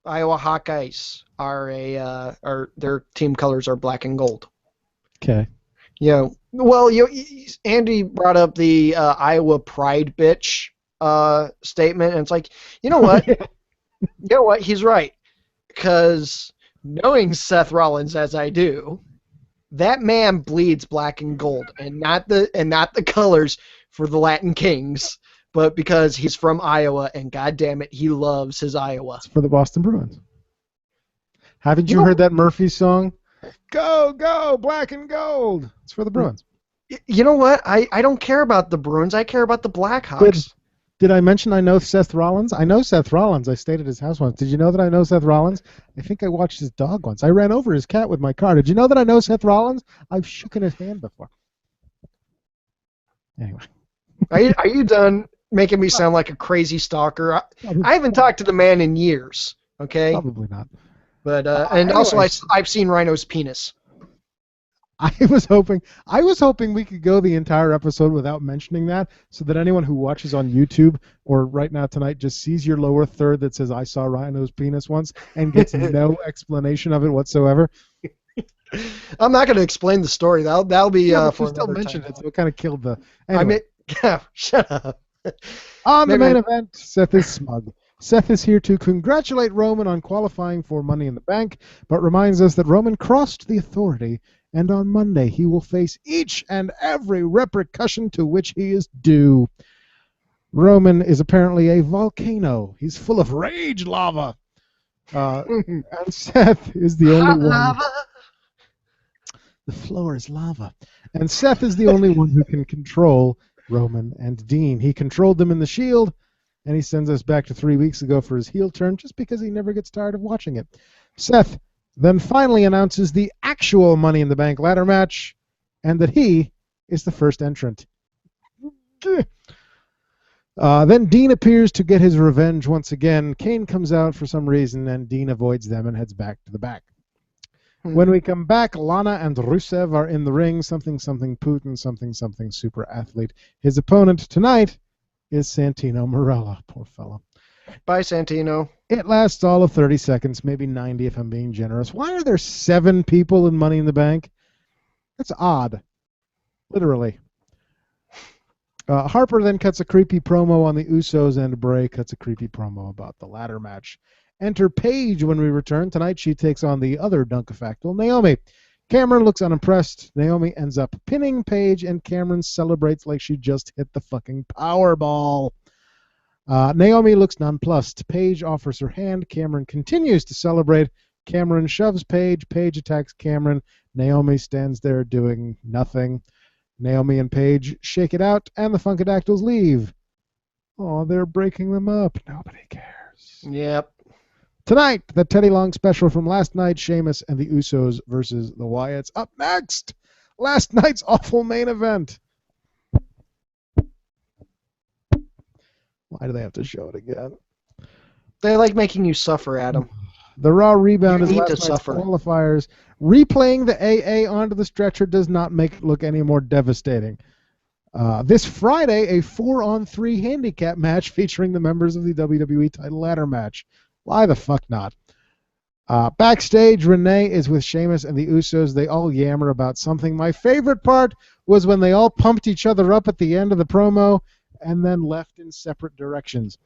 Hawkeyes are their team colors are black and gold. Okay. Yeah. Well, Andy brought up the Iowa pride bitch statement, and it's like, you know what? You know what? He's right, because knowing Seth Rollins as I do, that man bleeds black and gold, and not the colors for the Latin Kings, but because he's from Iowa, and God damn it, he loves his Iowa. It's for the Boston Bruins. Haven't you heard that Murphy song? Go, go, black and gold. It's for the Bruins. You know what? I don't care about the Bruins. I care about the Blackhawks. Did I mention I know Seth Rollins? I know Seth Rollins. I stayed at his house once. Did you know that I know Seth Rollins? I think I watched his dog once. I ran over his cat with my car. Did you know that I know Seth Rollins? I've shooken his hand before. Anyway. Are you done making me sound like a crazy stalker? I haven't talked to the man in years. Okay. Probably not. But and also I've seen Rhino's penis. I was hoping we could go the entire episode without mentioning that, so that anyone who watches on YouTube or right now tonight just sees your lower third that says "I saw Rhino's penis once" and gets no explanation of it whatsoever. I'm not going to explain the story. That'll be for still mentioned it, so it kind of killed the. Anyway. I mean, yeah, shut up. On the main event, Seth is smug. Seth is here to congratulate Roman on qualifying for Money in the Bank, but reminds us that Roman crossed the authority, and on Monday he will face each and every repercussion to which he is due. Roman is apparently a volcano. He's full of rage lava. And Seth is the only one. The floor is lava. And Seth is the only one who can control Roman and Dean. He controlled them in the Shield, and he sends us back to 3 weeks ago for his heel turn just because he never gets tired of watching it. Seth then finally announces the actual Money in the Bank ladder match, and that he is the first entrant. Then Dean appears to get his revenge once again. Kane comes out for some reason, and Dean avoids them and heads back to the back. When we come back, Lana and Rusev are in the ring. Something Putin, something super athlete. His opponent tonight is Santino Marella. Poor fellow. Bye, Santino. It lasts all of 30 seconds, maybe 90 if I'm being generous. Why are there 7 people in Money in the Bank? That's odd. Literally. Harper then cuts a creepy promo on the Usos, and Bray cuts a creepy promo about the ladder match. Enter Paige when we return. Tonight she takes on the other Dunkefactual, Naomi. Cameron looks unimpressed. Naomi ends up pinning Paige, and Cameron celebrates like she just hit the fucking Powerball. Naomi looks nonplussed. Paige offers her hand. Cameron continues to celebrate. Cameron shoves Paige. Paige attacks Cameron. Naomi stands there doing nothing. Naomi and Paige shake it out, and the Funkadactyls leave. Oh, they're breaking them up. Nobody cares. Yep. Tonight, the Teddy Long special from last night, Sheamus and the Usos versus the Wyatts. Up next, last night's awful main event. Why do they have to show it again? They like making you suffer, Adam. The Raw rebound You is need last to night's suffer. qualifiers. Replaying the AA onto the stretcher does not make it look any more devastating. This Friday, a 4-on-3 handicap match featuring the members of the WWE title ladder match. Why the fuck not? Backstage, Renee is with Sheamus and the Usos. They all yammer about something. My favorite part was when they all pumped each other up at the end of the promo and then left in separate directions.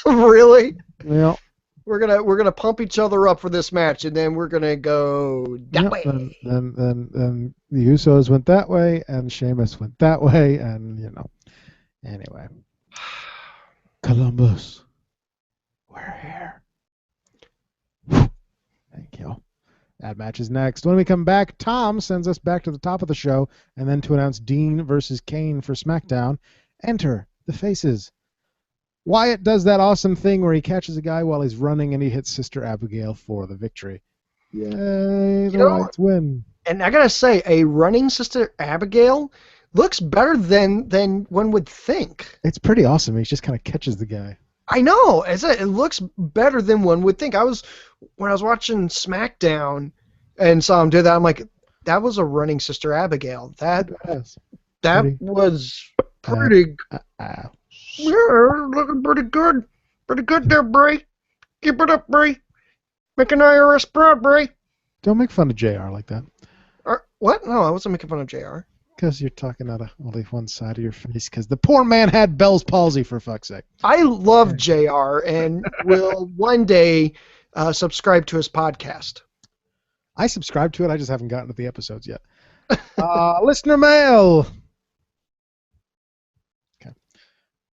Really? Well, We're gonna pump each other up for this match, and then we're gonna go that way. Then the Usos went that way, and Sheamus went that way, and anyway. Columbus, we're here. Thank you. That match is next. When we come back, Tom sends us back to the top of the show, and then to announce Dean versus Kane for SmackDown. Enter the Faces. Wyatt does that awesome thing where he catches a guy while he's running and he hits Sister Abigail for the victory. Yay, the Wyatts win. And I gotta say, a running Sister Abigail looks better than one would think. It's pretty awesome. He just kind of catches the guy. I know. It looks better than one would think. When I was watching SmackDown and saw him do that, I'm like, that was a running Sister Abigail. That was pretty. Yeah, looking pretty good. Pretty good there, Bray. Keep it up, Bray. Making IRS proud, Bray. Don't make fun of JR like that. What? No, I wasn't making fun of JR. Because you're talking out of only one side of your face. Because the poor man had Bell's palsy, for fuck's sake. I love JR and will one day subscribe to his podcast. I subscribe to it. I just haven't gotten to the episodes yet. Listener mail. Okay.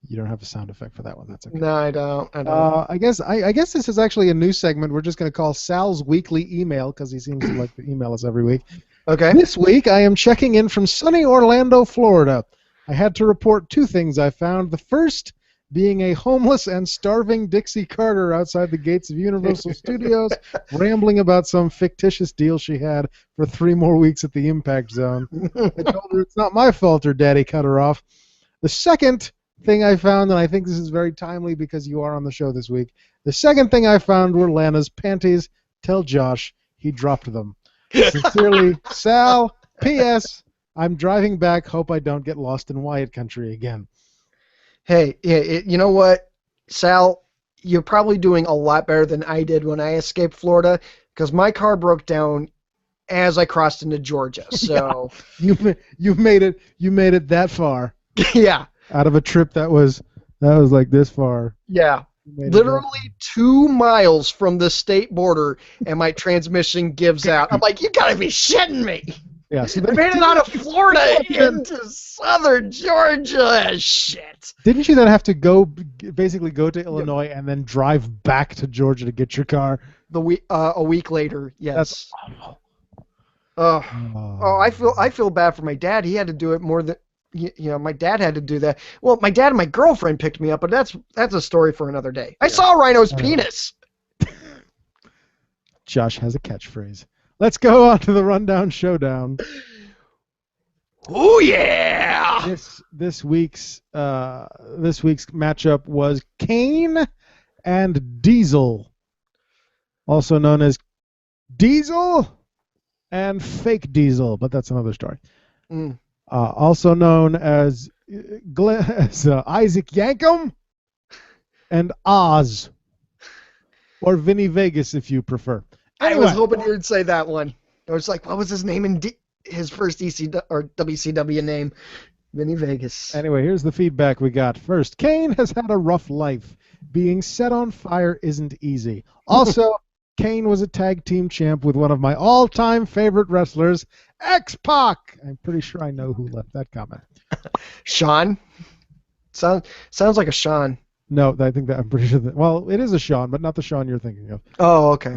You don't have a sound effect for that one. That's okay. No, I don't. I guess this is actually a new segment. We're just going to call Sal's weekly email because he seems to like to email us every week. Okay. This week, I am checking in from sunny Orlando, Florida. I had to report two things I found. The first being a homeless and starving Dixie Carter outside the gates of Universal Studios, rambling about some fictitious deal she had for 3 more weeks at the Impact Zone. I told her it's not my fault her daddy cut her off. The second thing I found, and I think this is very timely because you are on the show this week, the second thing I found were Lana's panties. Tell Josh he dropped them. Sincerely, Sal. P.S. I'm driving back. Hope I don't get lost in Wyatt country again. Hey, you know what, Sal? You're probably doing a lot better than I did when I escaped Florida because my car broke down as I crossed into Georgia. So yeah, you made it that far. Yeah. Out of a trip that was like this far. Yeah. Literally 2 miles from the state border, and my transmission gives out. I'm like, you gotta be shitting me. Yeah, so I made it out of Florida into southern Georgia. Shit. Didn't you then have to basically go to Illinois and then drive back to Georgia to get your car? A week later, yes. That's awful. I feel bad for my dad. He had to do it more than. My dad had to do that. Well, my dad and my girlfriend picked me up, but that's a story for another day. Yeah. I saw Rhino's penis. Josh has a catchphrase. Let's go on to the Rundown Showdown. Oh yeah! This week's matchup was Kane and Diesel, also known as Diesel and Fake Diesel, but that's another story. Also known as Isaac Yankem and Oz, or Vinny Vegas if you prefer. Anyway. I was hoping you would say that one. I was like, what was his name in his first EC or WCW name? Vinny Vegas. Anyway, here's the feedback we got. First, Kane has had a rough life. Being set on fire isn't easy. Also, Kane was a tag team champ with one of my all-time favorite wrestlers, X-Pac. I'm pretty sure I know who left that comment. Sean? Sounds like a Sean. No, I think that I'm pretty sure that. Well, it is a Sean, but not the Sean you're thinking of. Oh, okay.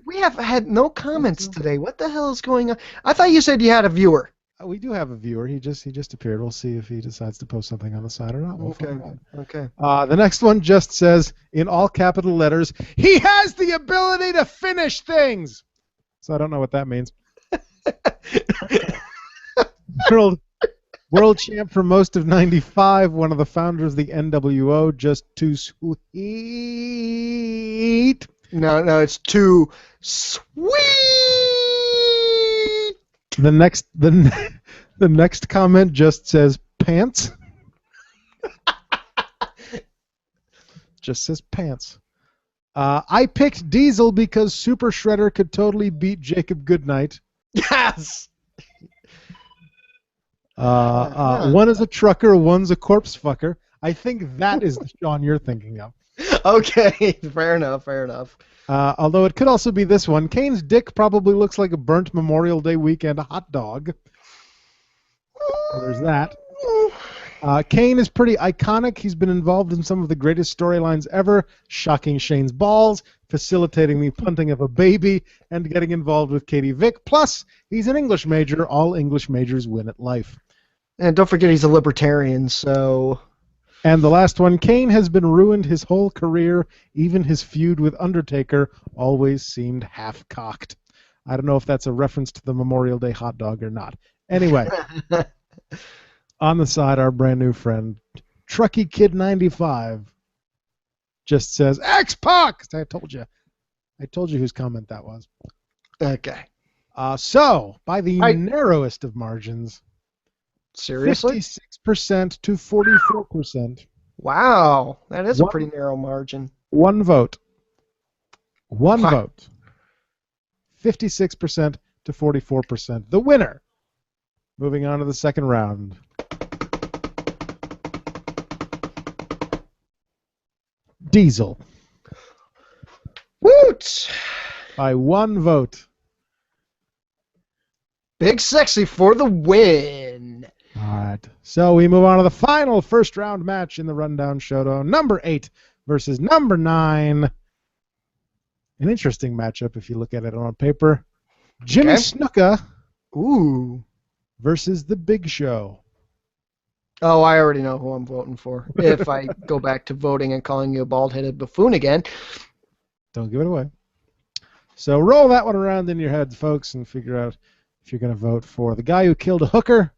We have had no comments today. What the hell is going on? I thought you said you had a viewer. We do have a viewer. He just appeared. We'll see if he decides to post something on the side or not. Okay. The next one just says, in all capital letters, he has the ability to finish things. So I don't know what that means. World champ for most of '95, one of the founders of the NWO, just too sweet. No, it's too sweet. The next comment just says pants. Just says pants. I picked Diesel because Super Shredder could totally beat Jacob Goodnight. Yes. One is a trucker, one's a corpse fucker. I think that is the Sean you're thinking of. Okay, fair enough. Although it could also be this one. Kane's dick probably looks like a burnt Memorial Day weekend hot dog. So there's that. Kane is pretty iconic. He's been involved in some of the greatest storylines ever, shocking Shane's balls, facilitating the punting of a baby, and getting involved with Katie Vick. Plus, he's an English major. All English majors win at life. And don't forget he's a libertarian, so... And the last one, Kane has been ruined his whole career. Even his feud with Undertaker always seemed half-cocked. I don't know if that's a reference to the Memorial Day hot dog or not. Anyway, on the side, our brand new friend, Truckee Kid 95, just says, X-Pac! I told you whose comment that was. Okay. So, by the narrowest of margins... Seriously? 56% to 44%. Wow, that is a pretty narrow margin. One vote. One vote. 56% to 44%. The winner. Moving on to the second round. Diesel. Woot! By one vote. Big Sexy for the win. All right. So we move on to the final first round match in the Rundown Showdown. Number 8 versus number 9. An interesting matchup if you look at it on paper. Jimmy Snuka versus The Big Show. Oh, I already know who I'm voting for. If I go back to voting and calling you a bald-headed buffoon again. Don't give it away. So roll that one around in your heads, folks, and figure out if you're going to vote for the guy who killed a hooker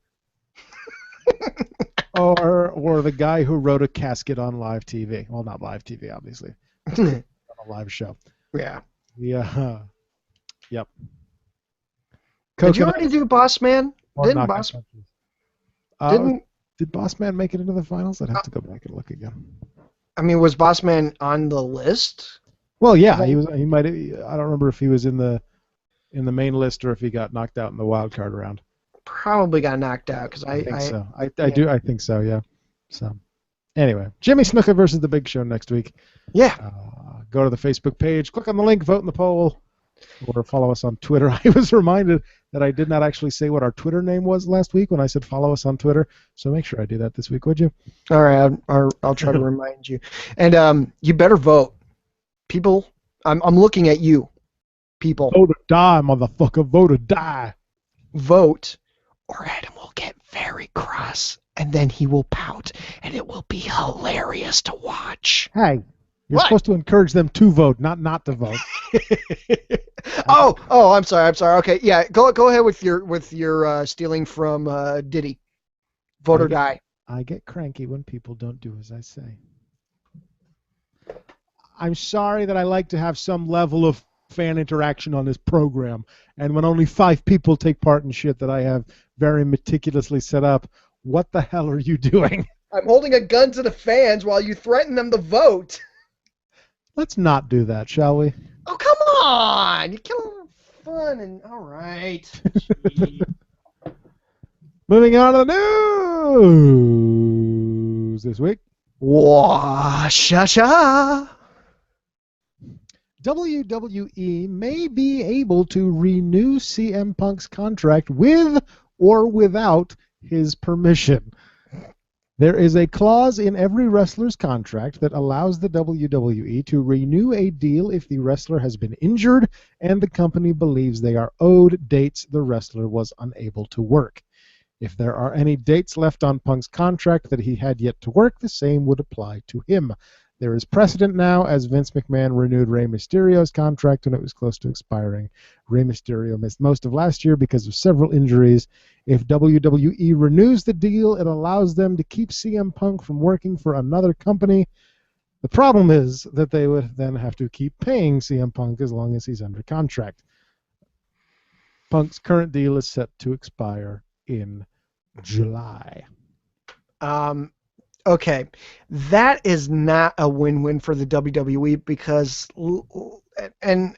or the guy who wrote a casket on live TV. Well, not live TV, obviously. On a live show. Yeah. Yeah. Yep. Did you already do Boss Man? Did Boss Man make it into the finals? I'd have to go back and look again. I mean, was Boss Man on the list? Well, yeah, he was. He might. I don't remember if he was in the main list or if he got knocked out in the wild card round. Probably got knocked out because I think so. I think so. Yeah. So anyway, Jimmy Snuka versus The Big Show next week. Yeah. Go to the Facebook page, click on the link, vote in the poll, or follow us on Twitter. I was reminded that I did not actually say what our Twitter name was last week when I said follow us on Twitter. So make sure I do that this week, would you? All right, I'll try to remind you. And you better vote, people. I'm looking at you, people. Vote or die, motherfucker. Vote or die. Vote, or Adam will get very cross, and then he will pout, and it will be hilarious to watch. Hey. You're supposed to encourage them to vote, not to vote. Oh, I'm sorry. Okay, yeah, go ahead with your stealing from Diddy. Vote or die. I get cranky when people don't do as I say. I'm sorry that I like to have some level of fan interaction on this program, and when only 5 people take part in shit that I have very meticulously set up, what the hell are you doing? I'm holding a gun to the fans while you threaten them to vote. Let's not do that, shall we? Oh, come on! You're killing fun and... All right. Moving on to the news this week. Wah-sha-sha! WWE may be able to renew CM Punk's contract with or without his permission. There is a clause in every wrestler's contract that allows the WWE to renew a deal if the wrestler has been injured and the company believes they are owed dates the wrestler was unable to work. If there are any dates left on Punk's contract that he had yet to work, the same would apply to him. There is precedent now, as Vince McMahon renewed Rey Mysterio's contract when it was close to expiring. Rey Mysterio missed most of last year because of several injuries. If WWE renews the deal, it allows them to keep CM Punk from working for another company. The problem is that they would then have to keep paying CM Punk as long as he's under contract. Punk's current deal is set to expire in July. Okay, that is not a win-win for the WWE because, and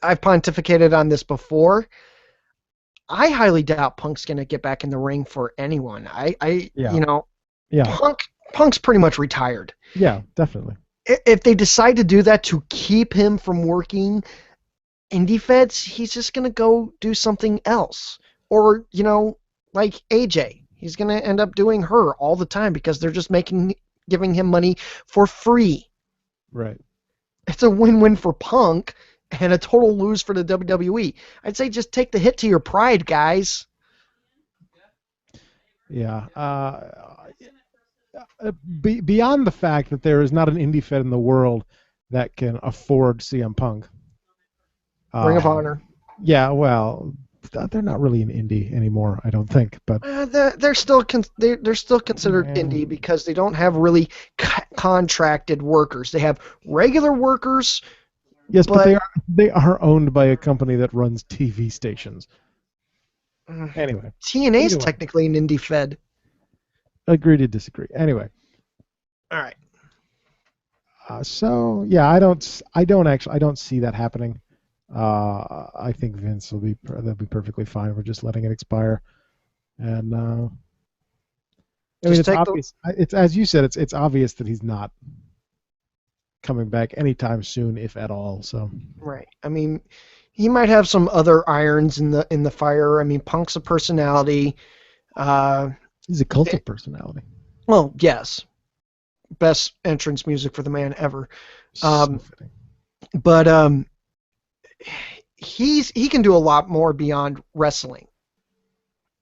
I've pontificated on this before, I highly doubt Punk's going to get back in the ring for anyone. Punk's pretty much retired. Yeah, definitely. If they decide to do that to keep him from working indie feds, he's just going to go do something else. Or, like AJ. He's going to end up doing her all the time because they're just giving him money for free. Right. It's a win-win for Punk and a total lose for the WWE. I'd say just take the hit to your pride, guys. Yeah. Beyond the fact that there is not an indie fed in the world that can afford CM Punk. Ring of Honor. Yeah, well, they're not really an indie anymore, I don't think. But they're still considered indie because they don't have really contracted workers. They have regular workers. Yes, but they are owned by a company that runs TV stations. Anyway, TNA's technically an indie fed. Agree to disagree. Anyway. All right. So yeah, I don't see that happening. I think Vince they'll be perfectly fine. We're just letting it expire, and it's obvious. It's as you said. It's obvious that he's not coming back anytime soon, if at all. So right. I mean, he might have some other irons in the fire. I mean, Punk's a personality. He's a cult of personality. Well, yes. Best entrance music for the man ever. So fitting. But he can do a lot more beyond wrestling,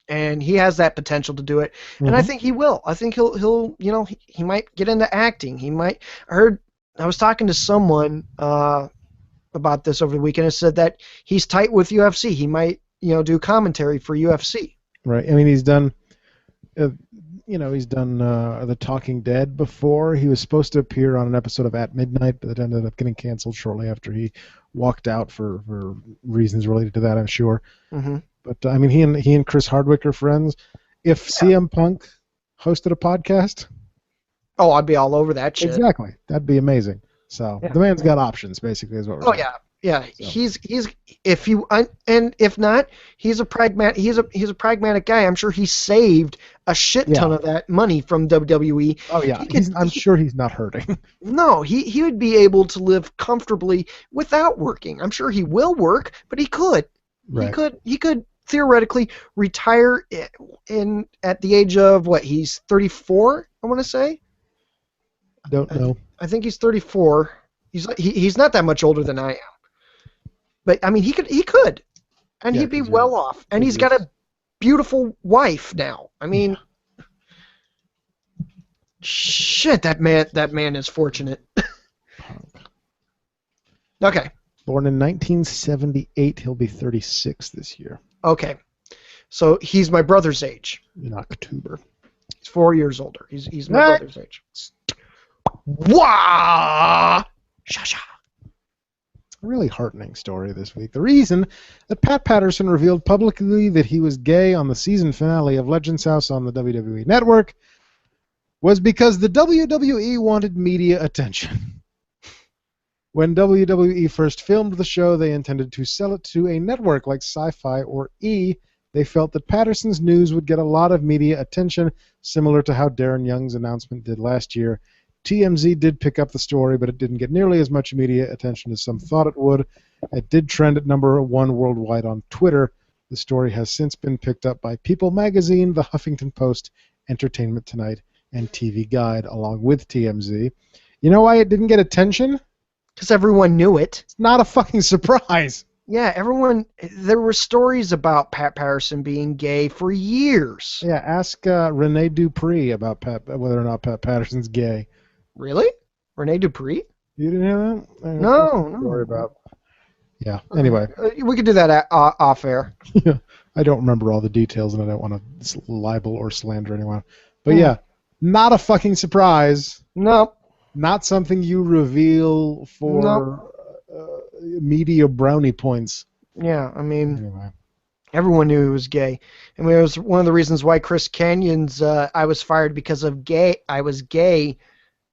and he has that potential to do it. Mm-hmm. And I think he will. I think he'll he might get into acting. He might. I was talking to someone about this over the weekend. It said that he's tight with UFC. He might do commentary for UFC. Right. I mean, he's done. He's done The Talking Dead before. He was supposed to appear on an episode of At Midnight, but it ended up getting canceled shortly after he walked out for reasons related to that, I'm sure. Mm-hmm. But I mean, he and Chris Hardwick are friends. If CM Punk hosted a podcast, I'd be all over that shit. Exactly, that'd be amazing. So the man's got options, basically, is what we're saying. Yeah. So. He's if not, he's a pragmatic guy. I'm sure he saved a shit ton of that money from WWE. Oh yeah, I'm sure he's not hurting. No, he would be able to live comfortably without working. I'm sure he will work, but he could. Right. He could theoretically retire at the age of what? He's 34, I want to say. Don't know. I think he's 34. He's not that much older than I am. But I mean, he could, and he'd be well off. And he's got a beautiful wife now. I mean, shit, that man is fortunate. Okay. Born in 1978, he'll be 36 this year. Okay, so he's my brother's age. In October. He's 4 years older. He's my brother's age. Wah! Sha-sha. A really heartening story this week. The reason that Pat Patterson revealed publicly that he was gay on the season finale of Legends House on the WWE Network was because the WWE wanted media attention. When WWE first filmed the show, they intended to sell it to a network like Sci-Fi or E. They felt that Patterson's news would get a lot of media attention, similar to how Darren Young's announcement did last year. TMZ did pick up the story, but it didn't get nearly as much media attention as some thought it would. It did trend at #1 worldwide on Twitter. The story has since been picked up by People Magazine, The Huffington Post, Entertainment Tonight, and TV Guide, along with TMZ. You know why it didn't get attention? Because everyone knew it. It's not a fucking surprise. Yeah, there were stories about Pat Patterson being gay for years. Yeah, ask Rene Dupree about whether or not Pat Patterson's gay. Really? Rene Dupree? You didn't hear that? No, no. Don't worry about. Yeah. Anyway, We could do that off air. yeah, I don't remember all the details, and I don't want to libel or slander anyone. But yeah, not a fucking surprise. No. Not something you reveal for media brownie points. Yeah, I mean, Anyway. everyone knew he was gay. I mean, it was one of the reasons why Chris Canyon's I was fired because of I was gay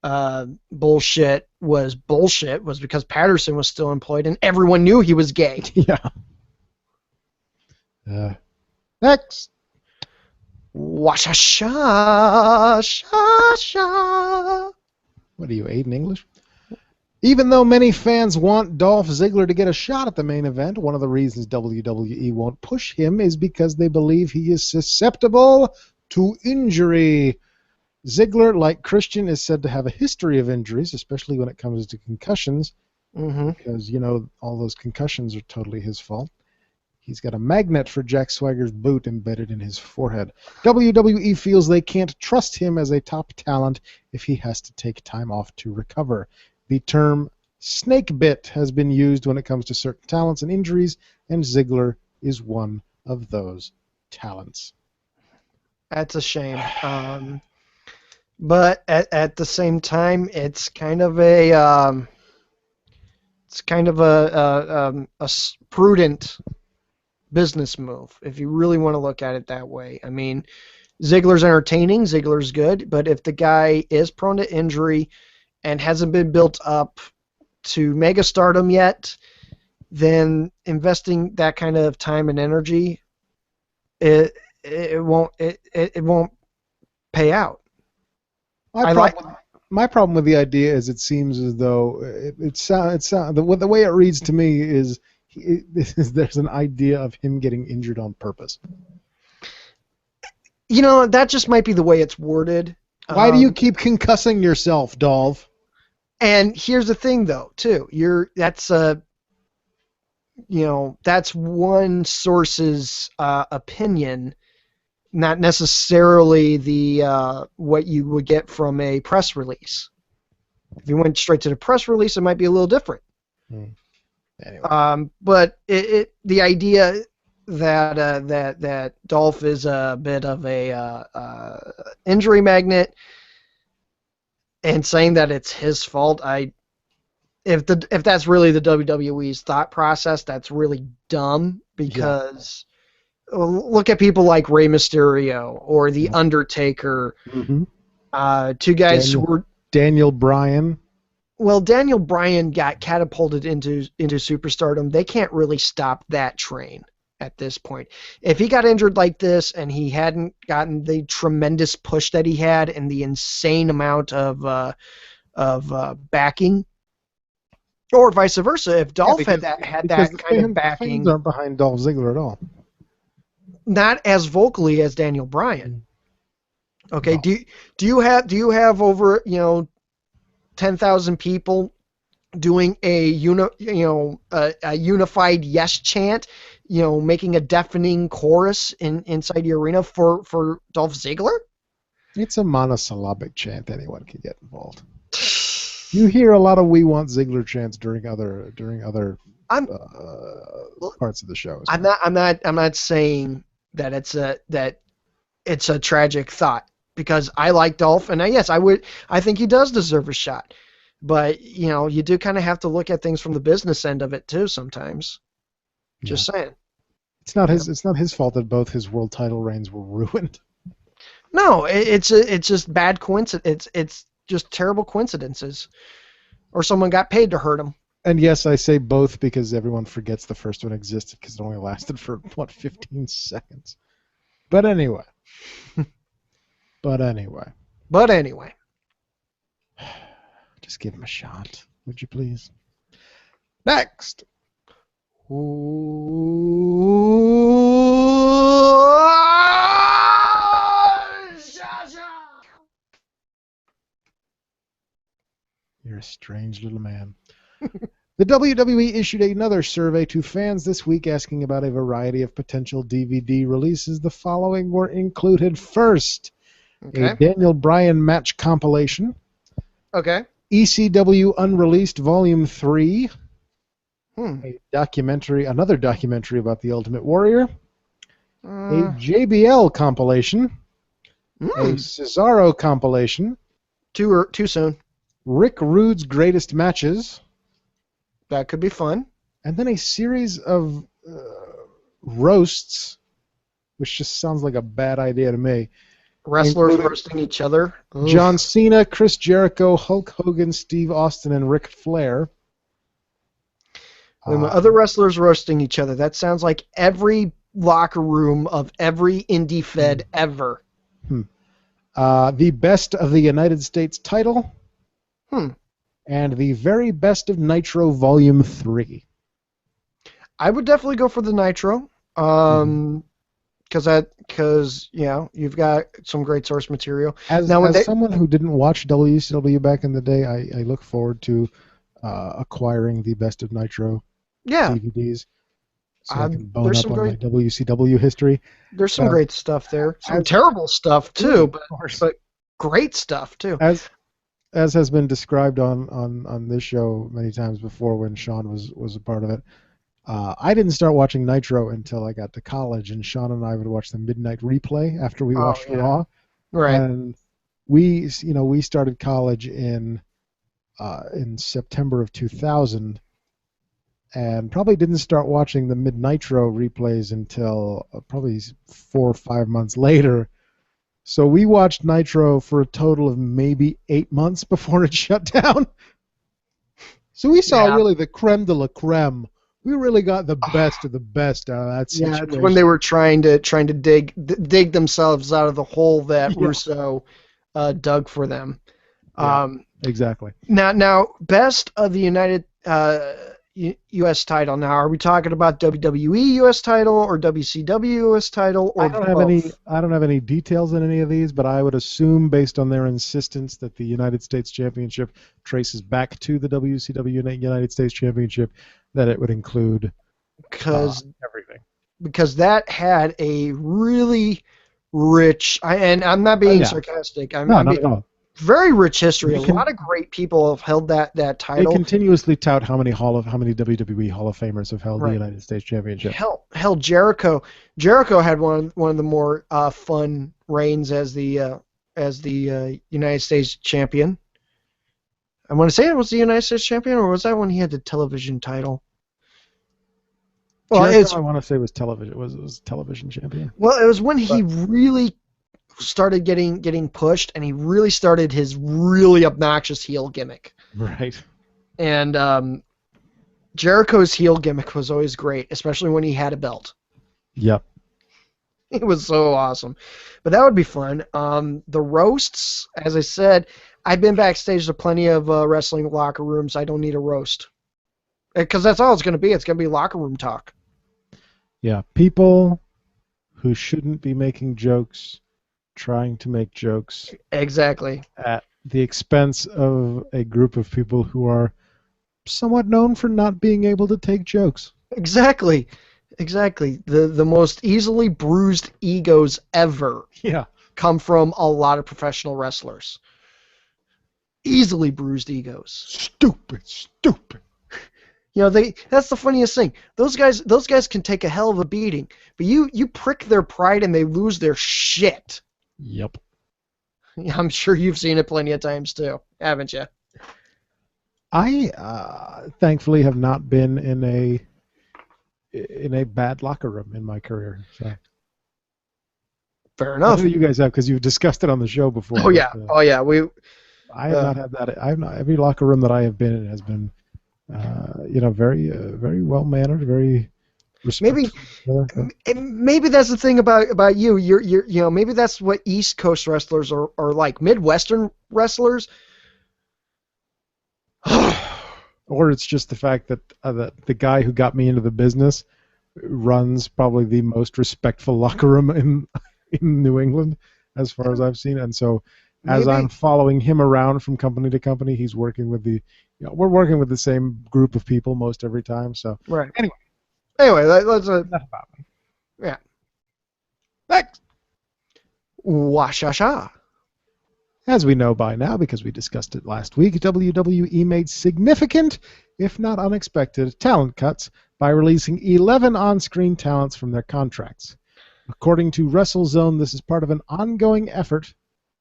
bullshit was because Patterson was still employed and everyone knew he was gay. Yeah. Next. Washa sha. What are you, 8 in English? Even though many fans want Dolph Ziggler to get a shot at the main event, one of the reasons WWE won't push him is because they believe he is susceptible to injury. Ziggler, like Christian, is said to have a history of injuries, especially when it comes to concussions, because, all those concussions are totally his fault. He's got a magnet for Jack Swagger's boot embedded in his forehead. WWE feels they can't trust him as a top talent if he has to take time off to recover. The term snake bit has been used when it comes to certain talents and injuries, and Ziggler is one of those talents. That's a shame. But at the same time, it's kind of a prudent business move if you really want to look at it that way. I mean, Ziggler's entertaining, Ziggler's good, but if the guy is prone to injury and hasn't been built up to megastardom yet, then investing that kind of time and energy, it won't pay out. My problem with the idea is it seems as though the way it reads to me is there's an idea of him getting injured on purpose. That just might be the way it's worded. Why do you keep concussing yourself, Dolph? And here's the thing, though, too. That's one source's opinion, not necessarily the what you would get from a press release. If you went straight to the press release, it might be a little different. Anyway. But the idea that Dolph is a bit of a injury magnet and saying that it's his fault, if that's really the WWE's thought process, that's really dumb because look at people like Rey Mysterio or The Undertaker, two guys who were Daniel Bryan. Well, Daniel Bryan got catapulted into superstardom. They can't really stop that train at this point. If he got injured like this and he hadn't gotten the tremendous push that he had and the insane amount of backing, or vice versa, if Dolph had that kind of backing, fans aren't behind Dolph Ziggler at all. Not as vocally as Daniel Bryan. Okay, no. Do you have over 10,000 people doing a unified yes chant, making a deafening chorus inside the arena for Dolph Ziggler? It's a monosyllabic chant. Anyone can get involved. You hear a lot of "We Want Ziggler" chants during other parts of the show. I'm not saying that it's a tragic thought, because I like Dolph, and I think he does deserve a shot. But you do kind of have to look at things from the business end of it too sometimes. Just saying. It's not his fault that both his world title reigns were ruined. No, it's just bad coincidence. It's just terrible coincidences, or someone got paid to hurt him. And yes, I say both because everyone forgets the first one existed because it only lasted for 15 seconds. But anyway. Just give him a shot, would you please? Next. You're a strange little man. The WWE issued another survey to fans this week asking about a variety of potential DVD releases. The following were included. First, a Daniel Bryan match compilation. Okay. ECW Unreleased Volume 3, Hmm. another documentary about the Ultimate Warrior, a JBL compilation, a Cesaro compilation, Too soon. Rick Rude's Greatest Matches, That could be fun. and then a series of roasts, which just sounds like a bad idea to me. Wrestlers roasting each other. John Cena, Chris Jericho, Hulk Hogan, Steve Austin, and Ric Flair. Other wrestlers roasting each other. That sounds like every locker room of every indie fed ever. The best of the United States title. And the very best of Nitro Volume 3. I would definitely go for the Nitro. Because you've got some great source material. As someone who didn't watch WCW back in the day, I look forward to acquiring the Best of Nitro DVDs, so I can bone up on my WCW history. There's some great stuff there. Some terrible stuff too, but great stuff too. As has been described on this show many times before when Sean was a part of it. I didn't start watching Nitro until I got to college, and Sean and I would watch the midnight replay after we watched Raw. Right. And we started college in September of 2000, and probably didn't start watching the mid-Nitro replays until probably 4 or 5 months later. So we watched Nitro for a total of maybe 8 months before it shut down. So we saw really the creme de la creme. We really got the best of the best out of that situation. Yeah, it's when they were trying to dig themselves out of the hole that Russo dug for them. Exactly. Now, best of the United U.S. title. Now, are we talking about WWE U.S. title or WCW U.S. title or both? I don't have any details on any of these, but I would assume, based on their insistence, that the United States Championship traces back to the WCW United States Championship, that it would include everything. Because that had a really rich, and I'm not being sarcastic. Not at all. Very rich history. A lot of great people have held that title. They continuously tout how many WWE Hall of Famers have held the United States Championship. Hell, Jericho had one of the more fun reigns as the United States champion. I want to say it was the United States champion, or was that when he had the television title? Well, I want to say it was television. It was television champion. Well, it was when he really started getting pushed, and he really started his really obnoxious heel gimmick. Right. And Jericho's heel gimmick was always great, especially when he had a belt. Yep. It was so awesome. But that would be fun. The roasts, as I said, I've been backstage to plenty of wrestling locker rooms. I don't need a roast. Because that's all it's going to be. It's going to be locker room talk. Yeah, people who shouldn't be making jokes, trying to make jokes. Exactly. At the expense of a group of people who are somewhat known for not being able to take jokes. Exactly. The most easily bruised egos ever come from a lot of professional wrestlers. Easily bruised egos. Stupid. That's the funniest thing. Those guys can take a hell of a beating, but you prick their pride and they lose their shit. Yep. I'm sure you've seen it plenty of times too, haven't you? I thankfully have not been in a bad locker room in my career. So. Fair enough. I know you guys have, because you've discussed it on the show before. Oh yeah. I have not had that. Every locker room that I have been in has been, very well mannered, very respectful. Maybe that's the thing about you. You're maybe that's what East Coast wrestlers are like. Midwestern wrestlers. Or it's just the fact that the guy who got me into the business runs probably the most respectful locker room in New England, as far as I've seen. And so, as I'm following him around from company to company, he's working with we're working with the same group of people most every time. So right. Anyway, let's enough about me. Yeah. Next. Washasha. As we know by now, because we discussed it last week, WWE made significant, if not unexpected, talent cuts by releasing 11 on-screen talents from their contracts. According to WrestleZone, this is part of an ongoing effort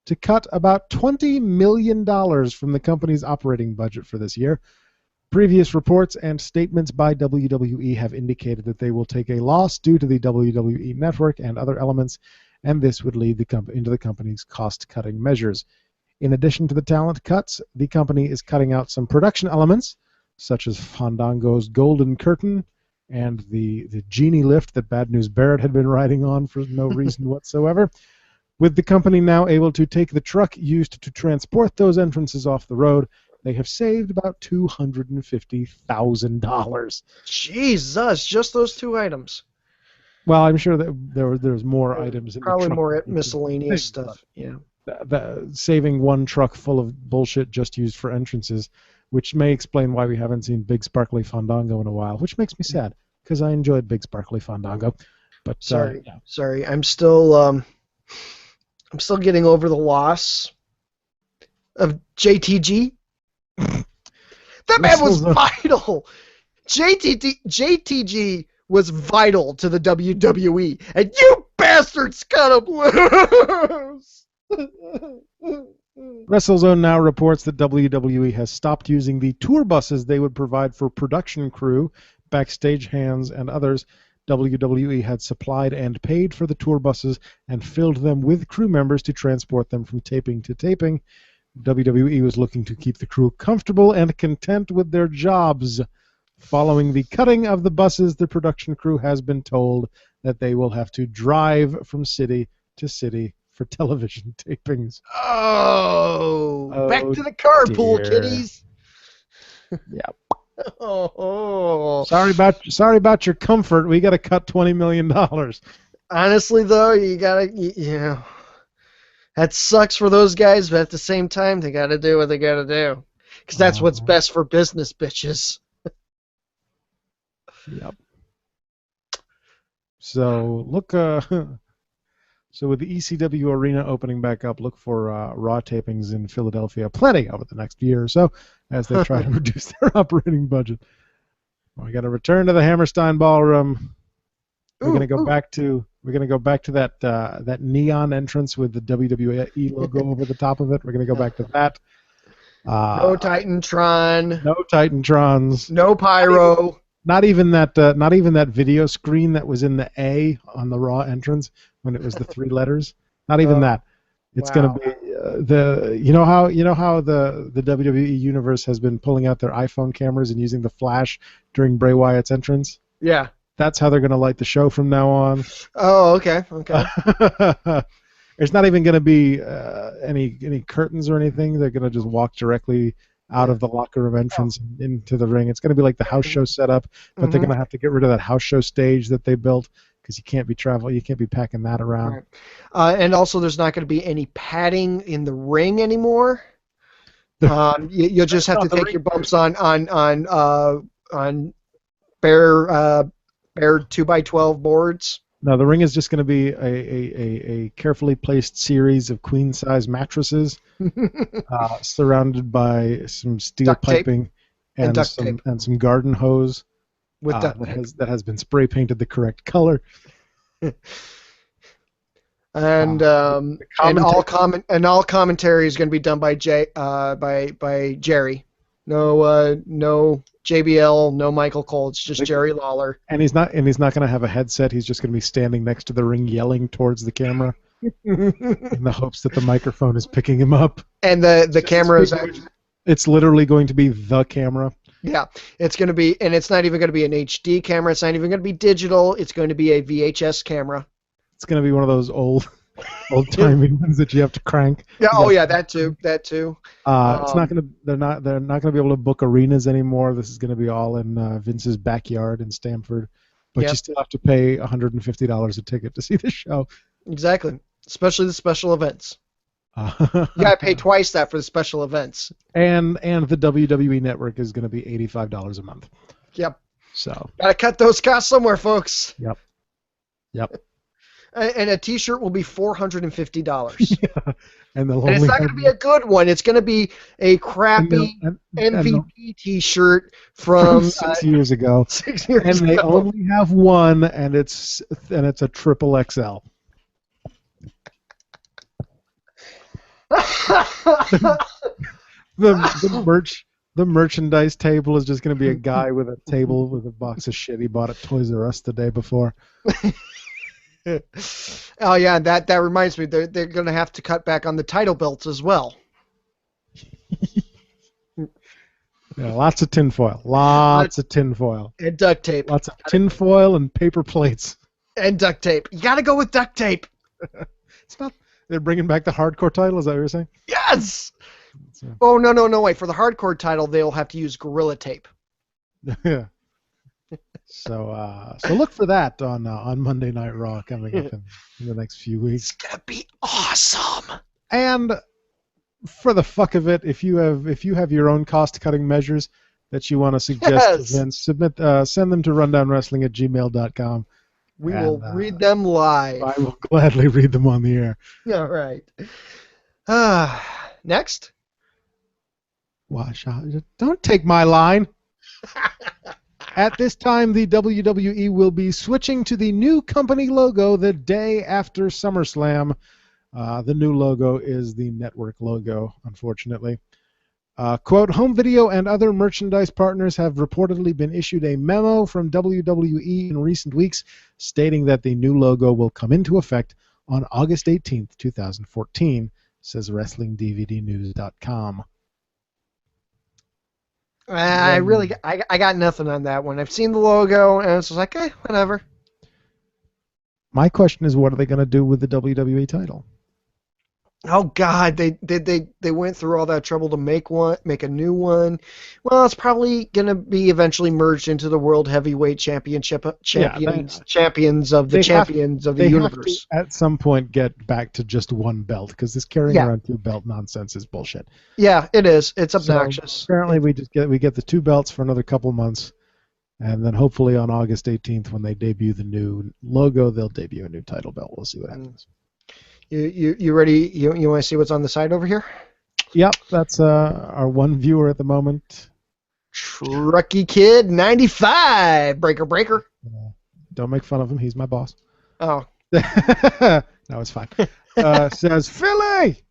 to cut about $20 million from the company's operating budget for this year. Previous reports and statements by WWE have indicated that they will take a loss due to the WWE Network and other elements, and this would lead into the company's cost-cutting measures. In addition to the talent cuts, the company is cutting out some production elements, such as Fandango's Golden Curtain and the genie lift that Bad News Barrett had been riding on for no reason whatsoever. With the company now able to take the truck used to transport those entrances off the road, they have saved about $250,000. Jesus, just those 2 items. Well, I'm sure that there's more items in Probably the truck. more miscellaneous stuff. Yeah. Saving one truck full of bullshit just used for entrances, which may explain why we haven't seen Big Sparkly Fandango in a while, which makes me sad because I enjoyed Big Sparkly Fandango. But sorry, I'm still getting over the loss of JTG. That man was vital. JTG was vital to the WWE, and you bastards cut him loose. WrestleZone now reports that WWE has stopped using the tour buses they would provide for production crew, backstage hands, and others. WWE had supplied and paid for the tour buses and filled them with crew members to transport them from taping to taping. WWE was looking to keep the crew comfortable and content with their jobs. Following the cutting of the buses, the production crew has been told that they will have to drive from city to city for television tapings. Oh, back to the carpool, kiddies. Yeah. Oh. Sorry about your comfort. We got to cut $20 million. Honestly, though, that sucks for those guys, but at the same time, they got to do what they got to do, because that's what's best for business, bitches. Yep. So look. So with the ECW arena opening back up, look for Raw tapings in Philadelphia, plenty over the next year or so, as they try to reduce their operating budget. We got to return to the Hammerstein Ballroom. We're gonna go back to that neon entrance with the WWE logo over the top of it. We're gonna go back to that. No Titantron. No Titantrons. No pyro. Not even that video screen that was in the A on the Raw entrance when it was the 3 letters. Not even that. It's going to be you know how the WWE universe has been pulling out their iPhone cameras and using the flash during Bray Wyatt's entrance? Yeah. That's how they're going to light the show from now on. Oh, okay. There's not even going to be any curtains or anything. They're going to just walk directly out of the locker room entrance into the ring. It's going to be like the house show setup, but they're going to have to get rid of that house show stage that they built because you can't be packing that around. Right. And also, there's not going to be any padding in the ring anymore. You'll just have to take your bumps on bare 2x12 boards. No, the ring is just going to be a carefully placed series of queen-size mattresses surrounded by some steel duct piping and some garden hose with that has been spray painted the correct color. And all commentary is going to be done by Jerry. No JBL, no Michael Cole. It's just Jerry Lawler. And he's not going to have a headset. He's just going to be standing next to the ring, yelling towards the camera, in the hopes that the microphone is picking him up. And the camera is. It's literally going to be the camera. Yeah, it's going to be, and it's not even going to be an HD camera. It's not even going to be digital. It's going to be a VHS camera. It's going to be one of those old-timey ones that you have to crank. Yeah. Oh, yeah. That too. It's not going to. They're not going to be able to book arenas anymore. This is going to be all in Vince's backyard in Stamford, but you still have to pay $150 a ticket to see the show. Exactly, especially the special events. You got to pay twice that for the special events. And the WWE Network is going to be $85 a month. Yep. So. Got to cut those costs somewhere, folks. Yep. And a T-shirt will be $450. Yeah. And they'll And it's only not have going to be a good one. It's going to be a crappy and MVP T-shirt from from 6 years ago. 6 years And they ago. only have one, and it's a triple XL. The merchandise table is just going to be a guy with a table with a box of shit he bought at Toys R Us the day before. Oh yeah, that reminds me. They're going to have to cut back on the title belts as well. Yeah, lots of tinfoil. Lots of tinfoil. And duct tape. Lots of tinfoil and paper plates. And duct tape. You got to go with duct tape. It's not. They're bringing back the hardcore title. Is that what you're saying? Yes. Oh no! Wait, for the hardcore title, they'll have to use Gorilla Tape. Yeah. So look for that on Monday Night Raw coming up in the next few weeks. It's gonna be awesome. And for the fuck of it, if you have your own cost-cutting measures that you want to suggest to Vince, send them to rundownwrestling@gmail.com. We will read them live. I will gladly read them on the air. All right. Next. Wash out. Don't take my line. At this time, the WWE will be switching to the new company logo the day after SummerSlam. The new logo is the network logo, unfortunately. Quote, home video and other merchandise partners have reportedly been issued a memo from WWE in recent weeks stating that the new logo will come into effect on August 18th, 2014, says WrestlingDVDnews.com. I got nothing on that one. I've seen the logo, and it's just like, whatever. My question is, what are they going to do with the WWE title? Oh God, they went through all that trouble to make a new one. Well, it's probably gonna be eventually merged into the World Heavyweight Championship champions of the universe. Have to, at some point, get back to just one belt because this carrying around two belt nonsense is bullshit. Yeah, it is. It's obnoxious. So apparently, we get the two belts for another couple months, and then hopefully on August 18th, when they debut the new logo, they'll debut a new title belt. We'll see what happens. You ready? You want to see what's on the side over here? Yep, that's our one viewer at the moment. Trucky Kid 95 breaker. Don't make fun of him. He's my boss. Oh. No, it's fine. Says Philly.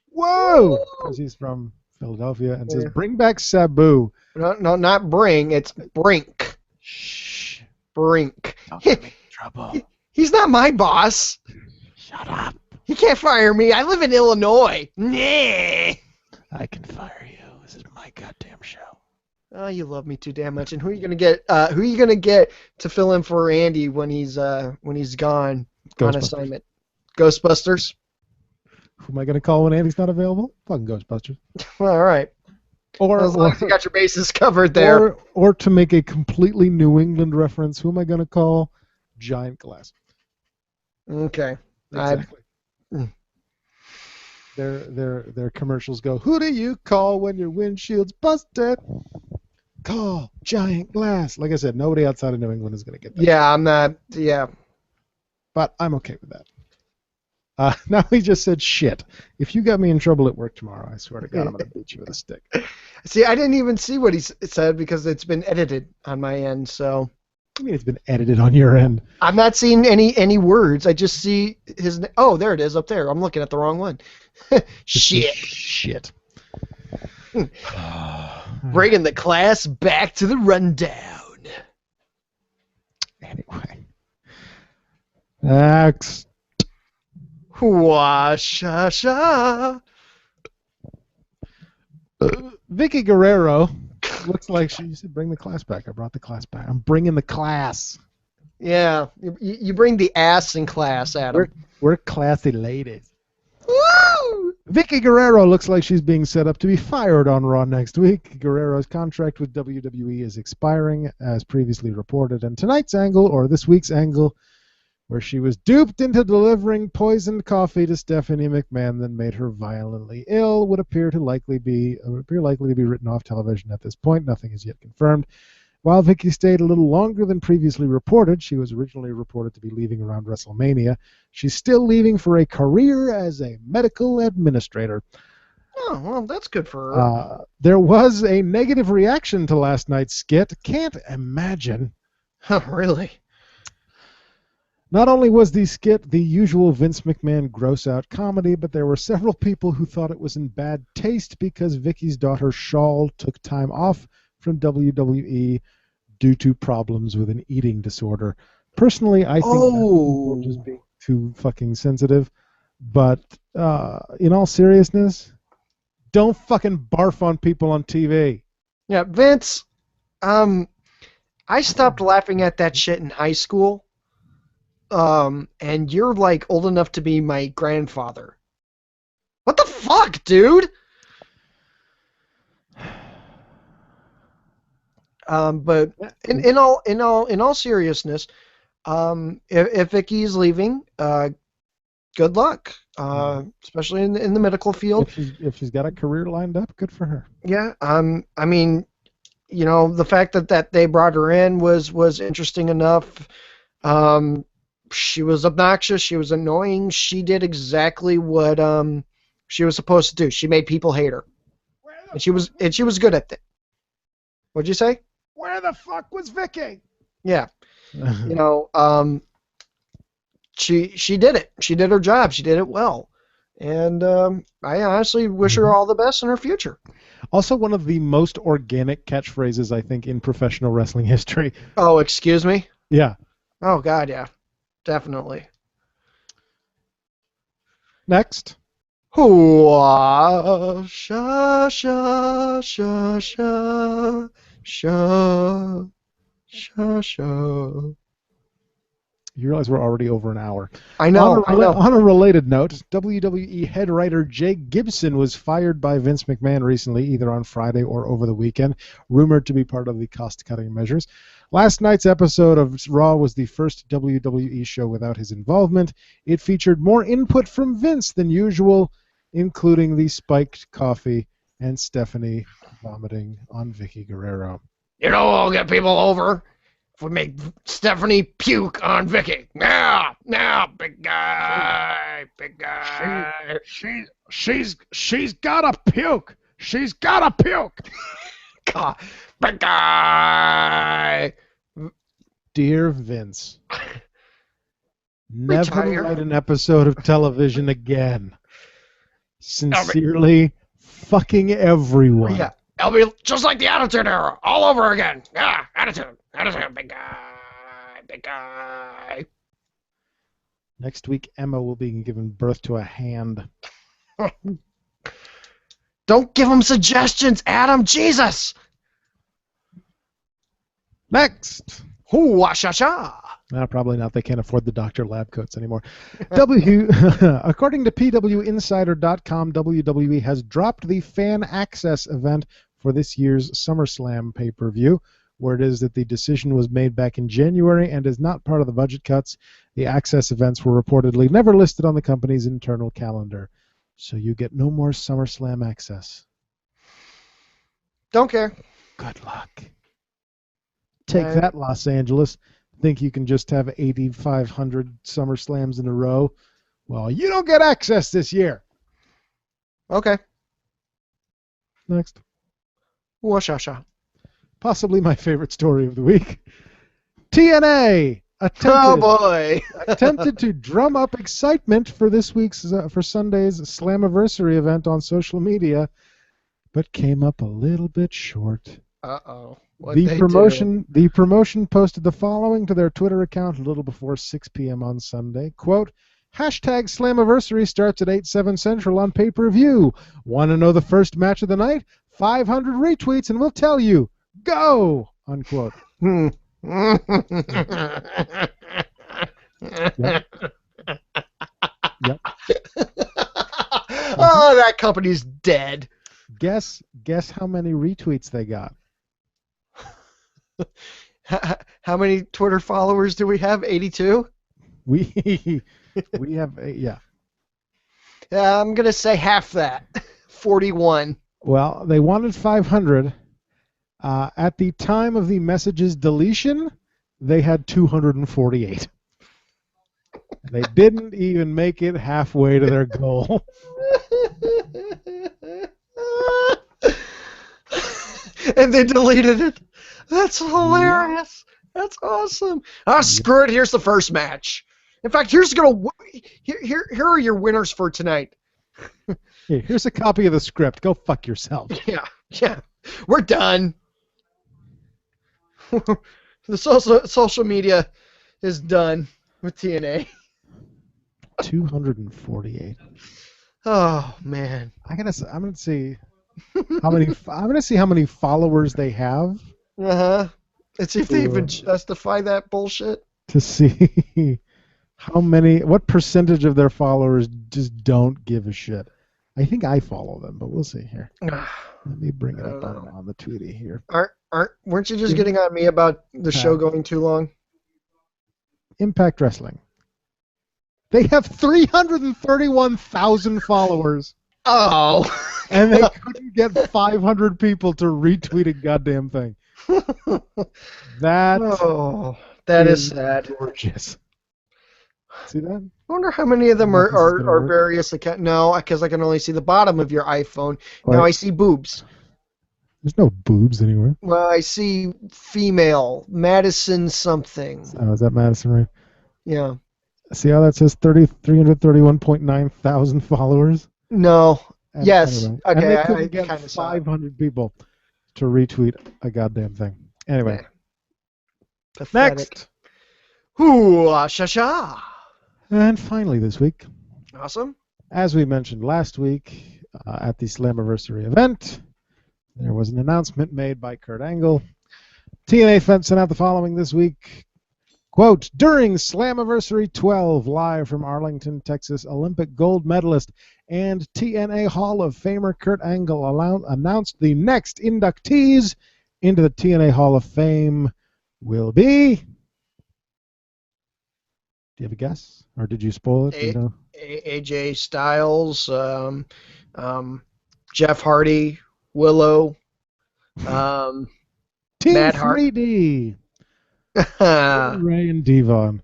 Whoa, because he's from Philadelphia, and says bring back Sabu. No, not bring. It's Brink. Shh. Brink. Don't get me in trouble. He's not my boss. Shut up. You can't fire me. I live in Illinois. Nah. I can fire you. This is my goddamn show. Oh, you love me too damn much. And who are you gonna get? Who are you gonna get to fill in for Andy when he's gone on assignment? Ghostbusters. Who am I gonna call when Andy's not available? Fucking Ghostbusters. All right. Or as long as you got your bases covered there. Or to make a completely New England reference, who am I gonna call? Giant Glass. Okay. Exactly. Their commercials go, who do you call when your windshield's busted? Call Giant Glass. Like I said, nobody outside of New England is going to get that. Yeah, I'm not. Yeah. But I'm okay with that. Now he just said shit. If you got me in trouble at work tomorrow, I swear to God, I'm going to beat you with a stick. See, I didn't even see what he said because it's been edited on my end, so... I mean, it's been edited on your end. I'm not seeing any words. I just see his... Oh, there it is up there. I'm looking at the wrong one. Shit. Shit. Bringing the class back to the rundown. Anyway. Next. Washa-sha. Vicky Guerrero looks like she said, bring the class back. I brought the class back. I'm bringing the class. Yeah, you bring the ass in class, Adam. We're classy ladies. Woo! Vicky Guerrero looks like she's being set up to be fired on Raw next week. Guerrero's contract with WWE is expiring, as previously reported, and tonight's angle, or this week's angle, where she was duped into delivering poisoned coffee to Stephanie McMahon, then made her violently ill, would appear likely to be written off television at this point. Nothing is yet confirmed. While Vicky stayed a little longer than previously reported, she was originally reported to be leaving around WrestleMania. She's still leaving for a career as a medical administrator. Oh, well, that's good for her. There was a negative reaction to last night's skit. Can't imagine. Oh, really? Not only was the skit the usual Vince McMahon gross-out comedy, but there were several people who thought it was in bad taste because Vicky's daughter Shawl took time off from WWE due to problems with an eating disorder. Personally, I think people are just being too fucking sensitive. But in all seriousness, don't fucking barf on people on TV. Yeah, Vince, I stopped laughing at that shit in high school. And you're like old enough to be my grandfather. What the fuck, dude? But in all seriousness, if Vicky's leaving, good luck. Especially in the medical field. If she's got a career lined up, good for her. Yeah. I mean, you know, the fact that they brought her in was interesting enough. She was obnoxious. She was annoying. She did exactly what she was supposed to do. She made people hate her, and she was good at it. What'd you say? Where the fuck was Vicky? Yeah, you know, she did it. She did her job. She did it well, and I honestly wish her all the best in her future. Also, one of the most organic catchphrases I think in professional wrestling history. Oh, excuse me? Yeah. Oh God, yeah. Definitely. Next. Hoo-ah, sha sha sha sha sha sha sha. You realize we're already over an hour. I know. On a related note, WWE head writer Jake Gibson was fired by Vince McMahon recently, either on Friday or over the weekend, rumored to be part of the cost-cutting measures. Last night's episode of Raw was the first WWE show without his involvement. It featured more input from Vince than usual, including the spiked coffee and Stephanie vomiting on Vicky Guerrero. You know, I'll get people over if we make Stephanie puke on Vicky. Now, big guy. She's gotta puke. She's gotta puke. God, big guy. Dear Vince, never Retire. write an episode of television again. Sincerely, fucking everyone. Yeah, it'll be just like the Attitude Era, all over again. Yeah, attitude, big guy. Next week, Emma will be giving birth to a hand. Don't give him suggestions, Adam. Jesus. Next. Hoo-wah-sha-sha. Probably not. They can't afford the doctor lab coats anymore. According to PWInsider.com, WWE has dropped the fan access event for this year's SummerSlam pay-per-view, where it is that the decision was made back in January and is not part of the budget cuts. The access events were reportedly never listed on the company's internal calendar. So you get no more SummerSlam access. Don't care. Good luck. Take that, Los Angeles. Think you can just have 8,500 SummerSlams in a row? Well, you don't get access this year. Okay. Next. Wah-sha-sha. Possibly my favorite story of the week. TNA attempted to drum up excitement for this week's for Sunday's Slammiversary event on social media, but came up a little bit short. Uh-oh. The promotion posted the following to their Twitter account a little before 6 p.m. on Sunday. Quote, #Slammiversary starts at 8/7 Central on pay-per-view. Want to know the first match of the night? 500 retweets and we'll tell you. Go! Unquote. Yep. Yep. Oh, that company's dead. Guess how many retweets they got. How many Twitter followers do we have? 82? We have yeah. I'm going to say half that. 41. Well, they wanted 500. At the time of the message's deletion, they had 248. They didn't even make it halfway to their goal. And they deleted it. That's hilarious. That's awesome. Screw it. Here's the first match. In fact, here are your winners for tonight. Hey, here's a copy of the script. Go fuck yourself. Yeah. We're done. The social media is done with TNA. 248. Oh man. I'm gonna see how many. I'm gonna see how many followers they have. Let's see if they even justify that bullshit. To see what percentage of their followers just don't give a shit. I think I follow them, but we'll see here. Let me bring it up on the Tweety here. Weren't you just getting on me about the show going too long? Impact Wrestling. They have 331,000 followers. Oh. And they couldn't get 500 people to retweet a goddamn thing. That is sad. Gorgeous. See that? I wonder how many of them are various accounts. No, because I can only see the bottom of your iPhone. Now I see boobs. There's no boobs anywhere. Well, I see female Madison something. Oh, is that Madison, right? Yeah. See how that says 331.9 thousand followers? No. Yes. Anyway. Okay. And they couldn't get 500 people to retweet a goddamn thing. Anyway. Pathetic. Next. Sha-sha. And finally this week. Awesome. As we mentioned last week at the Slammiversary event, there was an announcement made by Kurt Angle. TNA sent out the following this week. Quote, during Slammiversary 12, live from Arlington, Texas, Olympic gold medalist and TNA Hall of Famer Kurt Angle announced the next inductees into the TNA Hall of Fame will be... Do you have a guess? Or did you spoil it? AJ Styles, Jeff Hardy, Willow, Team Matt 3D. Ray and Devon.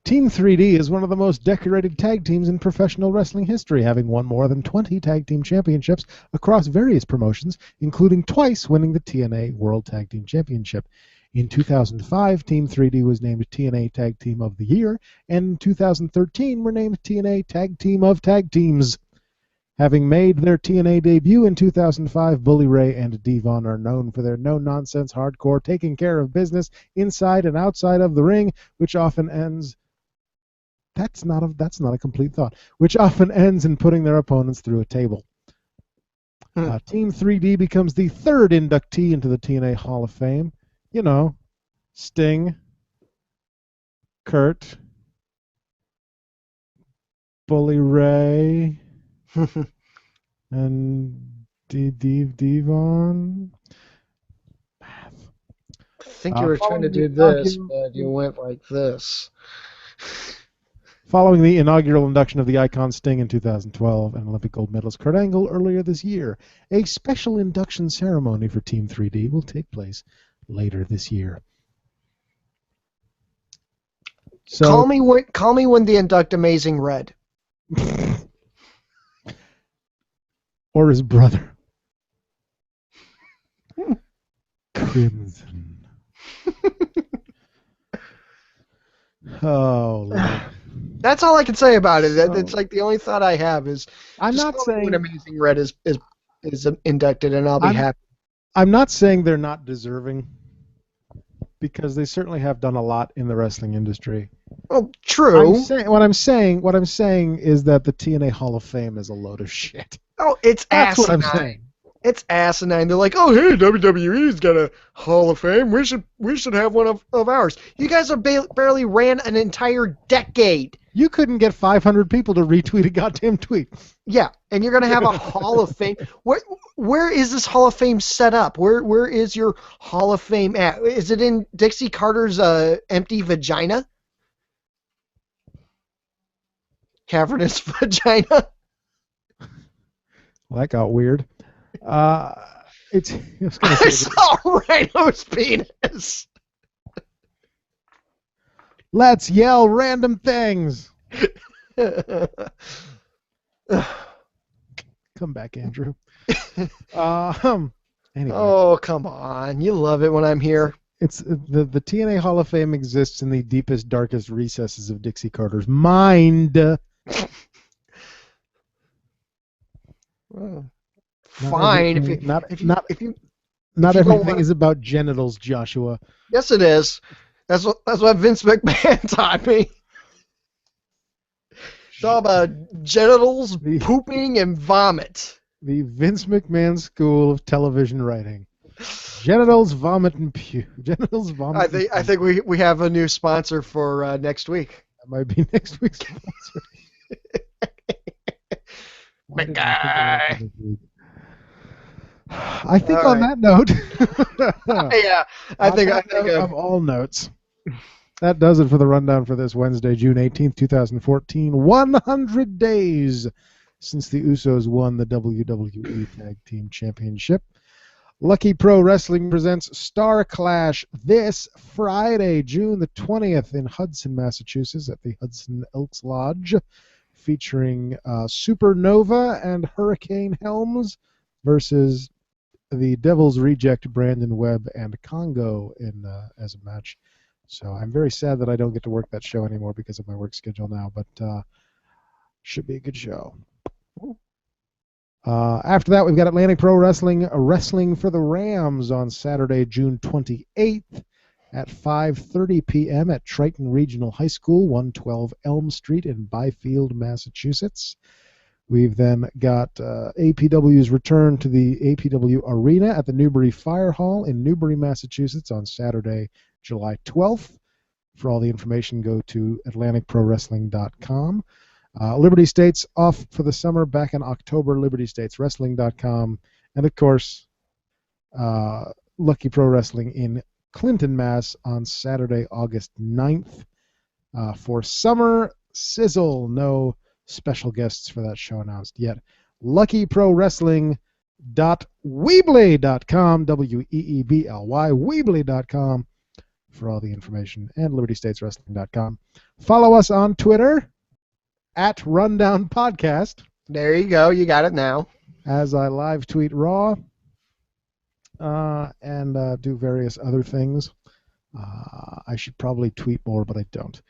Team 3D is one of the most decorated tag teams in professional wrestling history, having won more than 20 tag team championships across various promotions, including twice winning the TNA World Tag Team Championship. In 2005, Team 3D was named TNA Tag Team of the Year, and in 2013 were named TNA Tag Team of Tag Teams. Having made their TNA debut in 2005, Bully Ray and Devon are known for their no-nonsense hardcore taking care of business inside and outside of the ring, which often ends... That's not a complete thought. Which often ends in putting their opponents through a table. Team 3D becomes the third inductee into the TNA Hall of Fame. You know, Sting, Kurt, Bully Ray... and Devon. I think you were trying to do this, but you went like this. Following the inaugural induction of the icon Sting in 2012 and Olympic gold medalist Kurt Angle earlier this year, a special induction ceremony for Team 3D will take place later this year. So, call me when they induct Amazing Red. Or his brother. Crimson. Oh, Lord. That's all I can say about it. It's like the only thought I have is I'm not saying when Amazing Red is inducted, and I'll be happy. I'm not saying they're not deserving, because they certainly have done a lot in the wrestling industry. Well, true. What I'm saying is that the TNA Hall of Fame is a load of shit. Oh, it's That's asinine. what I'm saying. It's asinine. They're like, oh, hey, WWE's got a Hall of Fame. We should have one of ours. You guys have barely ran an entire decade. You couldn't get 500 people to retweet a goddamn tweet. Yeah, and you're gonna have a Hall of Fame. Where is this Hall of Fame set up? Where is your Hall of Fame at? Is it in Dixie Carter's empty vagina? Cavernous vagina. Well, that got weird. I saw a rhino's penis. Let's yell random things. Come back, Andrew. Anyway. Oh, come on. You love it when I'm here. It's the TNA Hall of Fame exists in the deepest, darkest recesses of Dixie Carter's mind. Well, fine. Not everything is about genitals, Joshua. Yes, it is. That's what Vince McMahon taught me. It's all about genitals, pooping, and vomit. The Vince McMahon School of Television Writing. Genitals, vomit, and puke. Genitals, vomit. I think we have a new sponsor for next week. That might be next week's sponsor. McGuy. I think on that note. Yeah, I think of all notes. That does it for the rundown for this Wednesday, June 18th, 2014. 100 days since the Usos won the WWE Tag Team Championship. Lucky Pro Wrestling presents Star Clash this Friday, June the 20th in Hudson, Massachusetts at the Hudson Elks Lodge, featuring Supernova and Hurricane Helms versus the Devil's Reject, Brandon Webb, and Congo as a match. So I'm very sad that I don't get to work that show anymore because of my work schedule now, but should be a good show. After that, we've got Atlantic Pro Wrestling, Wrestling for the Rams on Saturday, June 28th at 5:30 p.m. at Triton Regional High School, 112 Elm Street in Byfield, Massachusetts. We've then got APW's return to the APW Arena at the Newbury Fire Hall in Newbury, Massachusetts on Saturday, July 12th. For all the information, go to AtlanticProWrestling.com. Liberty States off for the summer back in October, LibertyStatesWrestling.com. And, of course, Lucky Pro Wrestling in Clinton, Mass. on Saturday, August 9th. For summer sizzle, no special guests for that show announced yet. LuckyProWrestling.weebly.com, WEEBLY, Weebly.com for all the information, and LibertyStatesWrestling.com. Follow us on Twitter at Rundown Podcast. There you go. You got it now. As I live tweet Raw and do various other things. I should probably tweet more, but I don't.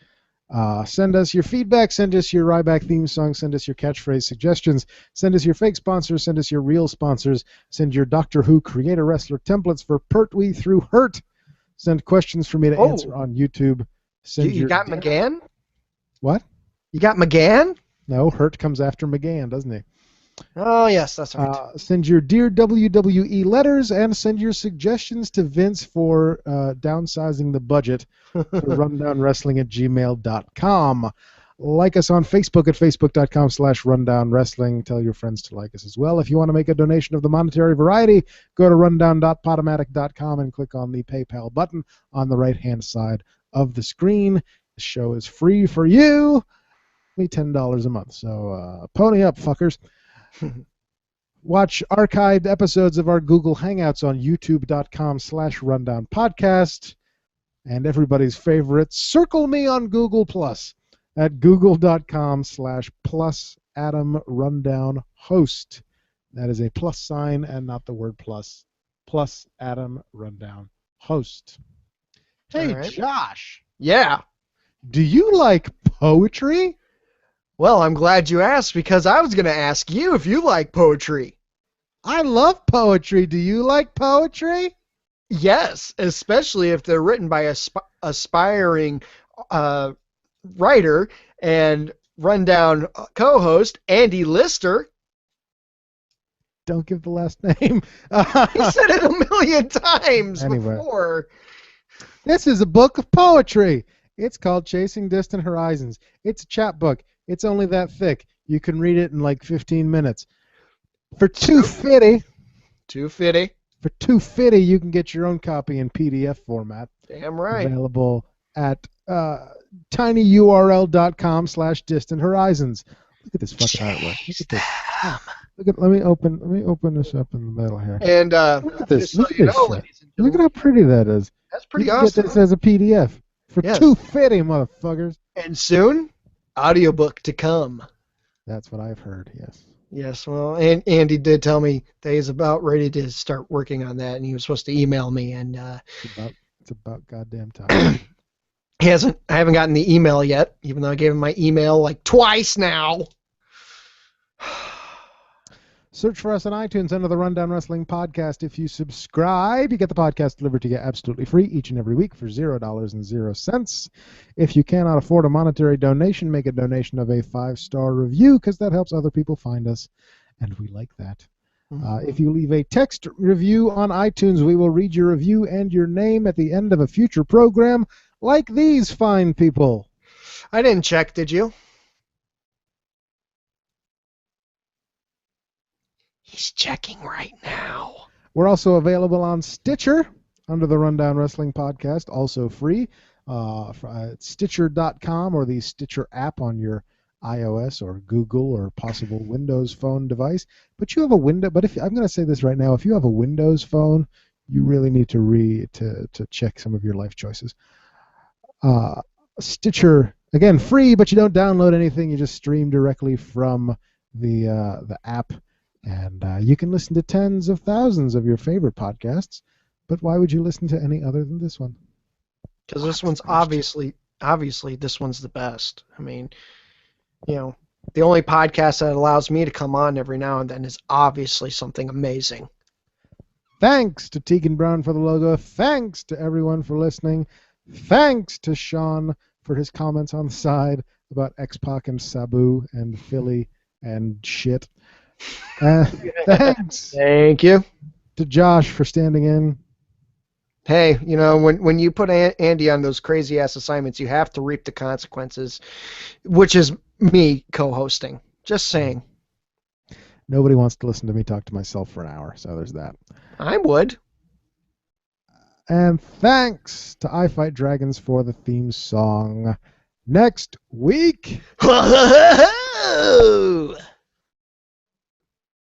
Send us your feedback, send us your Ryback theme song, send us your catchphrase suggestions, send us your fake sponsors, send us your real sponsors, send your Doctor Who Creator Wrestler templates for Pertwee through Hurt. Send questions for me to answer on YouTube. You got McGann? What? You got McGann? No, Hurt comes after McGann, doesn't he? Oh, yes, that's right. Send your Dear WWE letters and send your suggestions to Vince for downsizing the budget to rundownwrestling@gmail.com. Like us on Facebook at facebook.com/rundownwrestling. Tell your friends to like us as well. If you want to make a donation of the monetary variety, go to rundown.podomatic.com and click on the PayPal button on the right-hand side of the screen. The show is free for you. Only $10 a month, so pony up, fuckers. Watch archived episodes of our Google Hangouts on youtube.com/rundownpodcast. And everybody's favorite, circle me on Google Plus at google.com/+AdamRundownHost. That is a plus sign and not the word plus. Plus Adam Rundown Host. Hey, right. Josh. Yeah. Do you like poetry? Well, I'm glad you asked because I was going to ask you if you like poetry. I love poetry. Do you like poetry? Yes, especially if they're written by aspiring writer and Rundown co-host Andy Lister. Don't give the last name. He said it a million times before. This is a book of poetry. It's called Chasing Distant Horizons. It's a chapbook. It's only that thick. You can read it in like 15 minutes. For $2.50. $2.50. For $2.50, you can get your own copy in PDF format. Damn right. Available at tinyurl.com/distant horizons. Look at this fucking artwork. Look at this. Let me open this up in the middle here. And Look at this. just so Look at you this know, shit. ladies and Look at gentlemen, how pretty that is. that's You pretty can awesome. get this as a PDF for Yes. $2.50, motherfuckers. And soon, audiobook to come. That's what I've heard. Yes. Yes, well, and Andy did tell me that he's about ready to start working on that, and he was supposed to email me, and It's about goddamn time. I haven't gotten the email yet, even though I gave him my email like twice now. Search for us on iTunes under the Rundown Wrestling Podcast. If you subscribe, you get the podcast delivered to you absolutely free each and every week for $0.00. If you cannot afford a monetary donation, make a donation of a 5-star review because that helps other people find us, and we like that. If you leave a text review on iTunes, we will read your review and your name at the end of a future program like these fine people. I didn't check, did you? He's checking right now. We're also available on Stitcher under the Rundown Wrestling Podcast, also free. Stitcher.com or the Stitcher app on your iOS or Google or possible Windows phone device. But you have a window. But I'm going to say this right now: if you have a Windows phone, you really need to check some of your life choices. Stitcher, again, free, but you don't download anything. You just stream directly from the app. And you can listen to tens of thousands of your favorite podcasts, but why would you listen to any other than this one? Because this one's obviously this one's the best. I mean, the only podcast that allows me to come on every now and then is obviously something amazing. Thanks to Tegan Brown for the logo. Thanks to everyone for listening. Thanks to Sean for his comments on the side about X-Pac and Sabu and Philly and shit. Thanks. Thank you. To Josh for standing in. Hey, when you put Andy on those crazy ass assignments, you have to reap the consequences, which is me co-hosting. Just saying. Nobody wants to listen to me talk to myself for an hour, so there's that. I would. And thanks to I Fight Dragons for the theme song. Next week.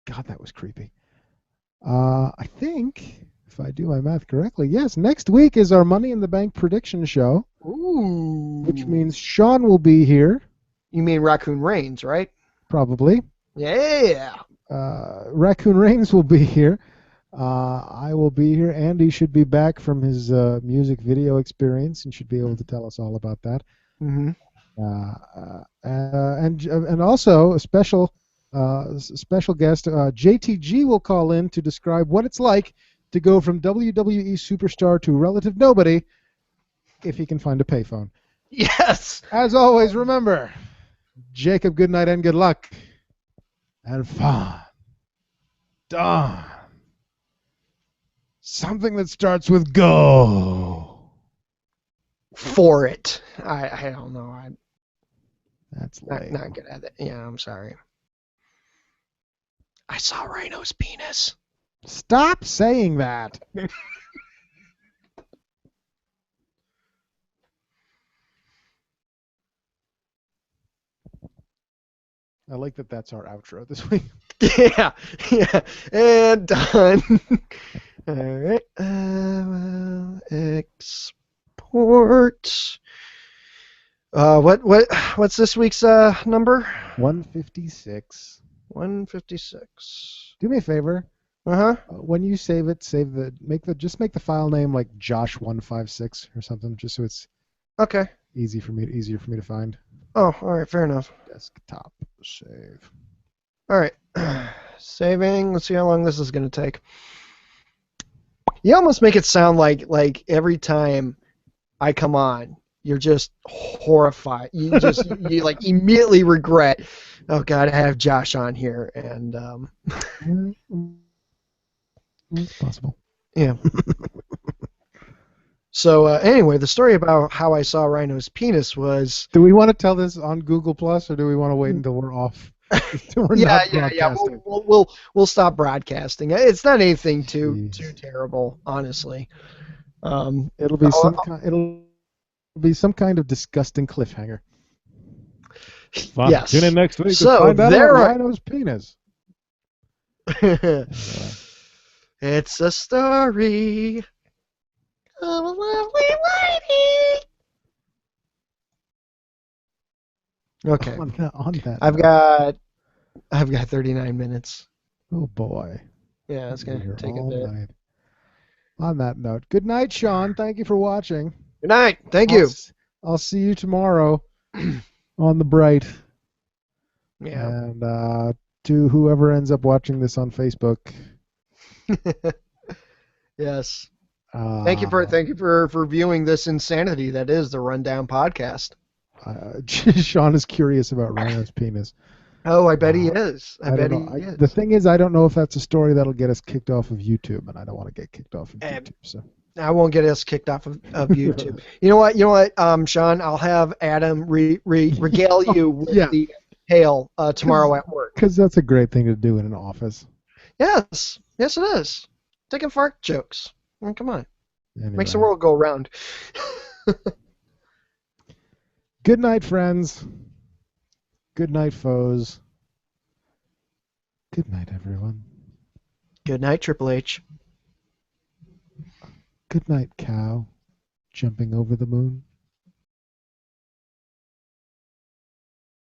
God, that was creepy. I think, if I do my math correctly, yes, next week is our Money in the Bank prediction show. Ooh. Which means Sean will be here. You mean Raccoon Reigns, right? Probably. Yeah. Raccoon Reigns will be here. I will be here. Andy should be back from his music video experience and should be able to tell us all about that. Mm-hmm. And also a special guest, JTG will call in to describe what it's like to go from WWE superstar to relative nobody if he can find a payphone. Yes. As always, remember, Jacob, good night and good luck. And fun. Done. Something that starts with go. For it. I don't know. That's lame. Not good at it. Yeah, I'm sorry. I saw Rhino's penis. Stop saying that. I like that that's our outro this week. Yeah. And done. All right. Export. What's this week's number? 156. 156. Do me a favor. Uh-huh. When you save it, make the file name like Josh156 or something, just so it's okay. Easier for me to find. Oh, all right, fair enough. Desktop save. All right. Saving. Let's see how long this is going to take. You almost make it sound like every time I come on, you're just horrified. You like immediately regret, oh God, I have Josh on here, and it's possible. Yeah. So anyway, the story about how I saw Rhino's penis was. Do we want to tell this on Google Plus, or do we want to wait until we're off? Yeah. We'll stop broadcasting. It's not anything too terrible, honestly. It'll be some kind of disgusting cliffhanger. Yes. Tune in next week so to find out there about are Rhino's penis. It's a story of a lovely lady. Okay. On that I've note. got 39 minutes. Oh boy. Yeah, it's We'll gonna be here take a all bit. night. On that note, good night, Sean. Thank you for watching. Good night. Thank you. I'll see you tomorrow on the bright. Yeah. And to whoever ends up watching this on Facebook. Yes. Thank you for viewing this insanity that is the Rundown Podcast. Sean is curious about Rhino's penis. Oh, I bet he is. I bet he is. The thing is, I don't know if that's a story that'll get us kicked off of YouTube, and I don't want to get kicked off of YouTube. So I won't get us kicked off of YouTube. You know what, Sean? I'll have Adam regale you with the tale tomorrow at work. Because that's a great thing to do in an office. Yes, it is. Taking fart jokes. I mean, come on. Anyway. Makes the world go round. Good night, friends. Good night, foes. Good night, everyone. Good night, Triple H. Good night, cow jumping over the moon.